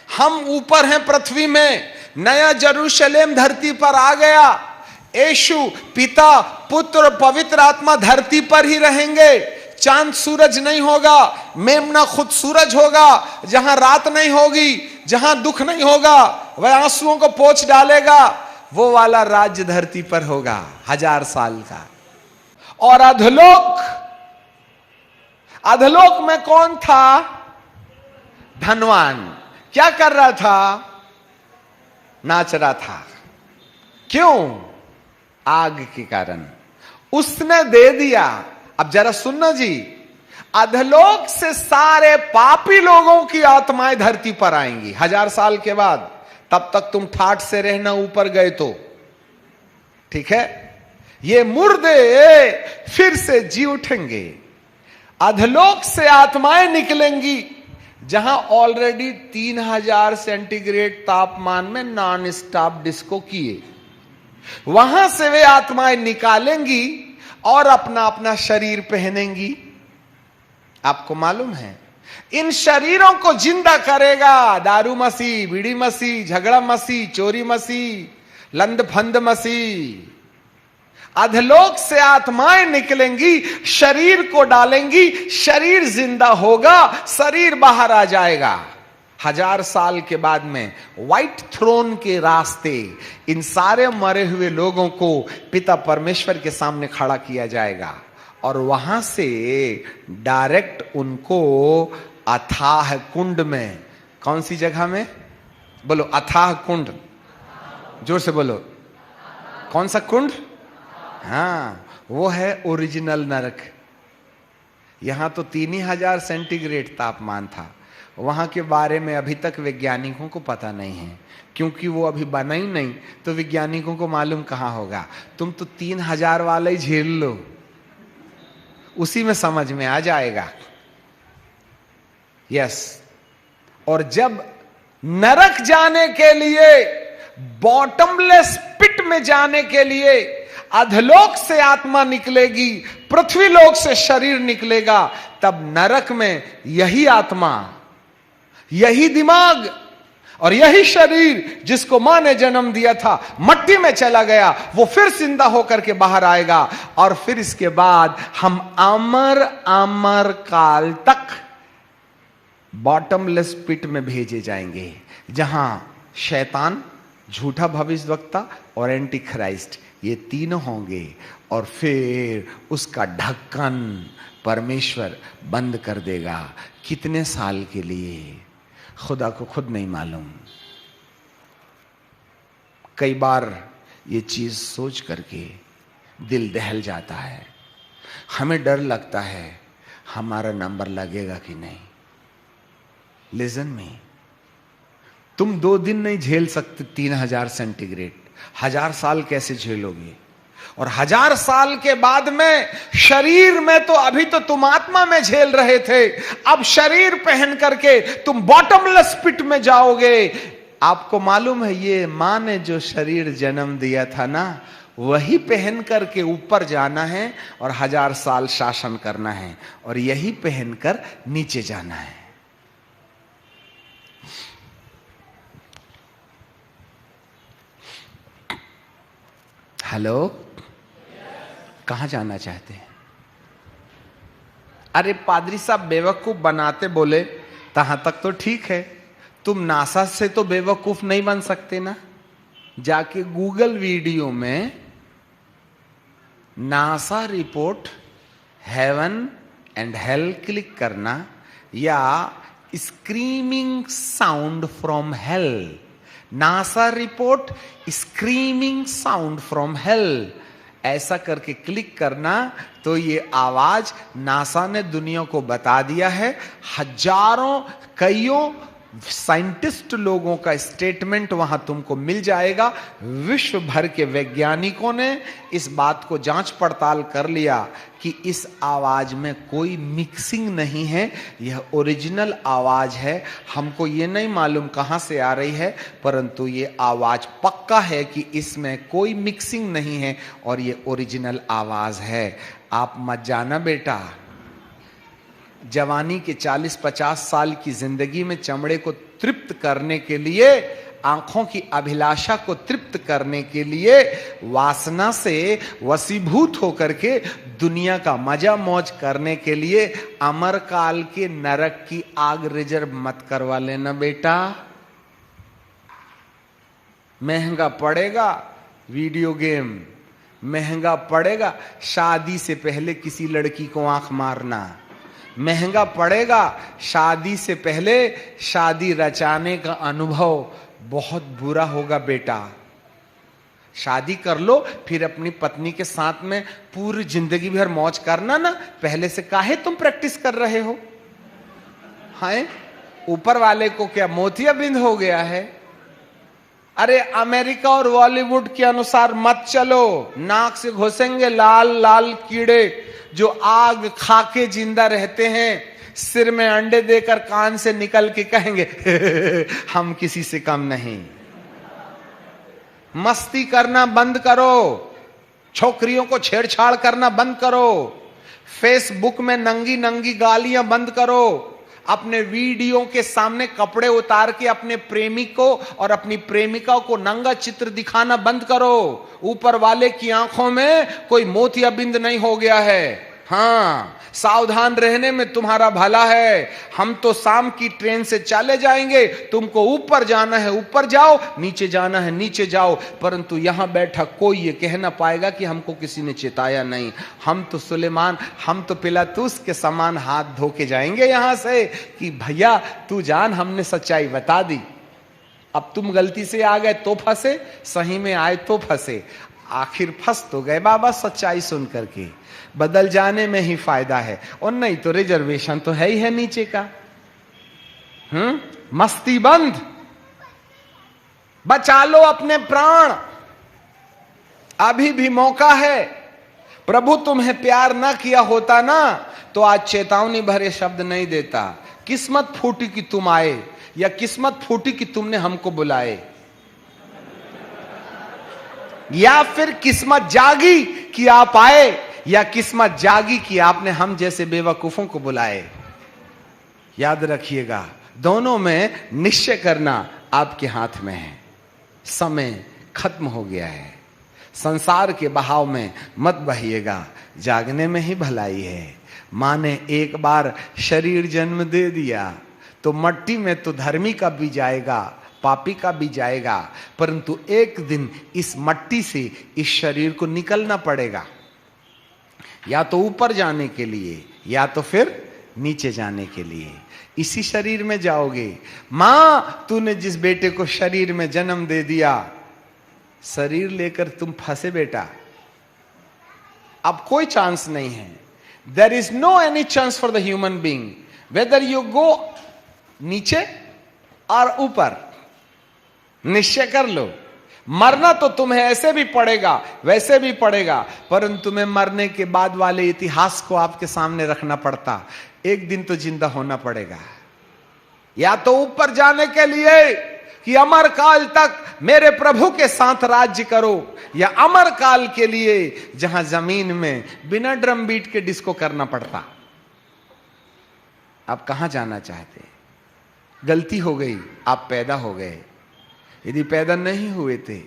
हम ऊपर हैं पृथ्वी में। नया यरूशलेम धरती पर आ गया। यीशु पिता, पुत्र, पवित्र आत्मा धरती पर ही रहेंगे। चांद सूरज नहीं होगा, मेमना खुद सूरज होगा। जहां रात नहीं होगी, जहां दुख नहीं होगा, वह आंसुओं को पोंछ डालेगा। वो वाला राज्य धरती पर होगा 1000 साल का। और अधोलोक, अधोलोक में कौन था? धनवान। क्या कर रहा था? नाच रहा था। क्यों? आग के कारण। उसने दे दिया। अब जरा सुनना जी, अधोलोक से सारे पापी लोगों की आत्माएं धरती पर आएंगी 1000 साल के बाद। तब तक तुम ठाठ से रहना, ऊपर गए तो ठीक है। ये मुर्दे फिर से जी उठेंगे। अधोलोक से आत्माएं निकलेंगी, जहां ऑलरेडी 3000 सेंटीग्रेड तापमान में नॉन स्टॉप डिस्को किए। वहां से वे आत्माएं निकालेंगी और अपना अपना शरीर पहनेंगी। आपको मालूम है, इन शरीरों को जिंदा करेगा दारू मसीह, बीड़ी मसीह, झगड़ा मसीह, चोरी मसीह, लंद फंद मसीह। अधोलोक से आत्माएं निकलेंगी, शरीर को डालेंगी, शरीर जिंदा होगा, शरीर बाहर आ जाएगा। 1000 साल के बाद में व्हाइट थ्रोन के रास्ते इन सारे मरे हुए लोगों को पिता परमेश्वर के सामने खड़ा किया जाएगा। और वहां से डायरेक्ट उनको अथाह कुंड में, कौन सी जगह में? बोलो, अथाह कुंड। जोर से बोलो, कौन सा कुंड? हाँ, वो है ओरिजिनल नरक। यहां तो 3000 सेंटीग्रेड तापमान था। वहां के बारे में अभी तक वैज्ञानिकों को पता नहीं है, क्योंकि वो अभी बना ही नहीं, तो वैज्ञानिकों को मालूम कहां होगा। तुम तो 3000 वाला ही झेल लो, उसी में समझ में आ जाएगा। यस। और जब नरक जाने के लिए, बॉटमलेस पिट में जाने के लिए अधोलोक से आत्मा निकलेगी, पृथ्वी लोक से शरीर निकलेगा, तब नरक में यही आत्मा, यही दिमाग और यही शरीर जिसको मां ने जन्म दिया था, मट्टी में चला गया, वो फिर जिंदा होकर के बाहर आएगा। और फिर इसके बाद हम अमर अमर काल तक बॉटमलेस पिट में भेजे जाएंगे, जहां शैतान, झूठा भविष्यवक्ता और एंटी क्राइस्ट, ये तीनों होंगे। और फिर उसका ढक्कन परमेश्वर बंद कर देगा। कितने साल के लिए खुदा को खुद नहीं मालूम। कई बार ये चीज सोच करके दिल दहल जाता है। हमें डर लगता है हमारा नंबर लगेगा कि नहीं। लिसन मी, तुम 2 दिन नहीं झेल सकते 3000 सेंटीग्रेड, 1000 साल कैसे झेलोगे? और 1000 साल के बाद में शरीर में, तो अभी तो तुम आत्मा में झेल रहे थे, अब शरीर पहन करके तुम बॉटमलेस पिट में जाओगे। आपको मालूम है, ये मां ने जो शरीर जन्म दिया था ना, वही पहन करके ऊपर जाना है और 1000 साल शासन करना है, और यही पहनकर नीचे जाना है। हेलो, कहां जाना चाहते हैं? अरे पादरी साहब बेवकूफ बनाते बोले, तहां तक तो ठीक है, तुम नासा से तो बेवकूफ नहीं बन सकते ना। जाके गूगल वीडियो में NASA report heaven and hell click करना, या screaming sound from hello, NASA report screaming sound from hello, ऐसा करके क्लिक करना तो ये आवाज नासा ने दुनिया को बता दिया है। हजारों कईयों साइंटिस्ट लोगों का स्टेटमेंट वहां तुमको मिल जाएगा। विश्व भर के वैज्ञानिकों ने इस बात को जांच पड़ताल कर लिया कि इस आवाज में कोई मिक्सिंग नहीं है, यह ओरिजिनल आवाज है। हमको ये नहीं मालूम कहां से आ रही है, परंतु ये आवाज पक्का है कि इसमें कोई मिक्सिंग नहीं है और ये ओरिजिनल आवाज है। आप मत जाना बेटा, जवानी के 40-50 साल की जिंदगी में चमड़े को तृप्त करने के लिए, आंखों की अभिलाषा को तृप्त करने के लिए, वासना से वशीभूत होकर के दुनिया का मजा मौज करने के लिए अमर काल के नरक की आग रिजर्व मत करवा लेना बेटा। महंगा पड़ेगा वीडियो गेम, महंगा पड़ेगा शादी से पहले किसी लड़की को आंख मारना, महंगा पड़ेगा शादी से पहले शादी रचाने का अनुभव, बहुत बुरा होगा बेटा। शादी कर लो, फिर अपनी पत्नी के साथ में पूरी जिंदगी भर मौज करना ना। पहले से काहे तुम प्रैक्टिस कर रहे हो? हाय, ऊपर वाले को क्या मोतियाबिंद हो गया है? अरे अमेरिका और बॉलीवुड के अनुसार मत चलो, नाक से घुसेंगे लाल लाल कीड़े जो आग खा के जिंदा रहते हैं, सिर में अंडे देकर कान से निकल के कहेंगे हम किसी से कम नहीं। मस्ती करना बंद करो, छोकरियों को छेड़छाड़ करना बंद करो, फेसबुक में नंगी नंगी गालियां बंद करो, अपने वीडियो के सामने कपड़े उतार के अपने प्रेमी को और अपनी प्रेमिका को नंगा चित्र दिखाना बंद करो। ऊपर वाले की आंखों में कोई मोतियाबिंद नहीं हो गया है। हाँ, सावधान रहने में तुम्हारा भला है। हम तो शाम की ट्रेन से चले जाएंगे, तुमको ऊपर जाना है ऊपर जाओ, नीचे जाना है नीचे जाओ, परंतु यहां बैठा कोई ये कह ना पाएगा कि हमको किसी ने चेताया नहीं। हम तो सुलेमान, हम तो पिलातूस के समान हाथ धो के जाएंगे यहां से कि भैया तू जान, हमने सच्चाई बता दी। अब तुम गलती से आ गए तो फंसे, सही में आए तो फंसे, आखिर फंस तो गए बाबा सच्चाई सुन करके। बदल जाने में ही फायदा है, और नहीं तो रिजर्वेशन तो है ही है नीचे का। मस्ती बंद, बचा लो अपने प्राण, अभी भी मौका है। प्रभु तुम्हें प्यार ना किया होता ना तो आज चेतावनी भरे शब्द नहीं देता। किस्मत फूटी कि तुम आए, या किस्मत फूटी कि तुमने हमको बुलाए, या फिर किस्मत जागी कि आप आए, या किस्मत जागी कि आपने हम जैसे बेवकूफों को बुलाए। याद रखिएगा, दोनों में निश्चय करना आपके हाथ में है। समय खत्म हो गया है, संसार के बहाव में मत बहिएगा, जागने में ही भलाई है। मां ने एक बार शरीर जन्म दे दिया तो मट्टी में तो धर्मी का भी जाएगा, पापी का भी जाएगा, परंतु एक दिन इस मट्टी से इस शरीर को निकलना पड़ेगा, या तो ऊपर जाने के लिए या तो फिर नीचे जाने के लिए। इसी शरीर में जाओगे। मां, तूने जिस बेटे को शरीर में जन्म दे दिया, शरीर लेकर तुम फंसे बेटा, अब कोई चांस नहीं है। There is no any chance for the human being, whether you go नीचे और ऊपर। निश्चय कर लो, मरना तो तुम्हें ऐसे भी पड़ेगा वैसे भी पड़ेगा, परंतु तुम्हें मरने के बाद वाले इतिहास को आपके सामने रखना पड़ता। एक दिन तो जिंदा होना पड़ेगा, या तो ऊपर जाने के लिए कि अमर काल तक मेरे प्रभु के साथ राज्य करो, या अमर काल के लिए जहां जमीन में बिना ड्रम बीट के डिस्को करना पड़ता। आप कहां जाना चाहते? गलती हो गई, आप पैदा हो गए। यदि पैदा नहीं हुए थे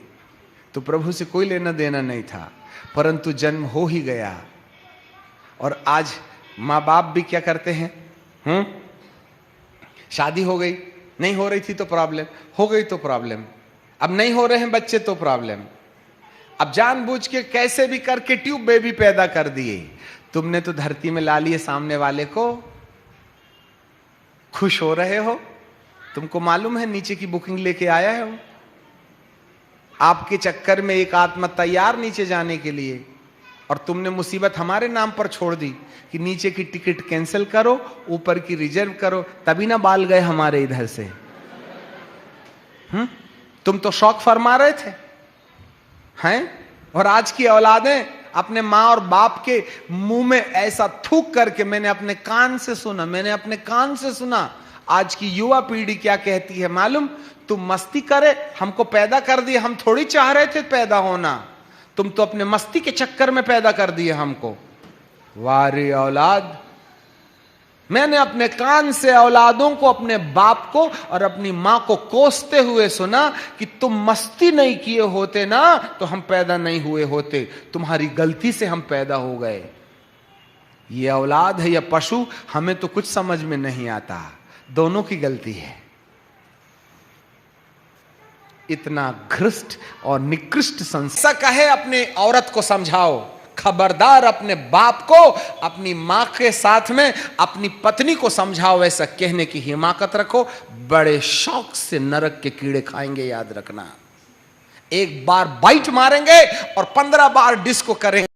तो प्रभु से कोई लेना देना नहीं था, परंतु जन्म हो ही गया। और आज माँ बाप भी क्या करते हैं? शादी हो गई, नहीं हो रही थी तो प्रॉब्लम, हो गई तो प्रॉब्लम, अब नहीं हो रहे हैं बच्चे तो प्रॉब्लम। अब जानबूझ के कैसे भी करके ट्यूब बेबी पैदा कर दिए। तुमने तो धरती में ला लिए सामने वाले को, खुश हो रहे हो। तुमको मालूम है नीचे की बुकिंग लेके आया है वो। आपके चक्कर में एक आत्मा तैयार नीचे जाने के लिए, और तुमने मुसीबत हमारे नाम पर छोड़ दी कि नीचे की टिकट कैंसिल करो, ऊपर की रिजर्व करो। तभी ना बाल गए हमारे इधर से। तुम तो शौक फरमा रहे थे हैं, और आज की औलादें अपने माँ और बाप के मुंह में ऐसा थूक करके, मैंने अपने कान से सुना, आज की युवा पीढ़ी क्या कहती है मालूम? तुम मस्ती करे, हमको पैदा कर दिए, हम थोड़ी चाह रहे थे पैदा होना, तुम तो अपने मस्ती के चक्कर में पैदा कर दिए हमको। वारे औलाद, मैंने अपने कान से औलादों को, अपने बाप को और अपनी मां को कोसते हुए सुना कि तुम मस्ती नहीं किए होते ना तो हम पैदा नहीं हुए होते, तुम्हारी गलती से हम पैदा हो गए। ये औलाद है या पशु, हमें तो कुछ समझ में नहीं आता, दोनों की गलती है। इतना घृष्ट और निकृष्ट संस्कार कहे अपने औरत को समझाओ, खबरदार अपने बाप को अपनी मां के साथ में अपनी पत्नी को समझाओ, ऐसा कहने की हिमाकत रखो। बड़े शौक से नरक के कीड़े खाएंगे, याद रखना। एक बार बाइट मारेंगे और 15 बार डिस्को करेंगे।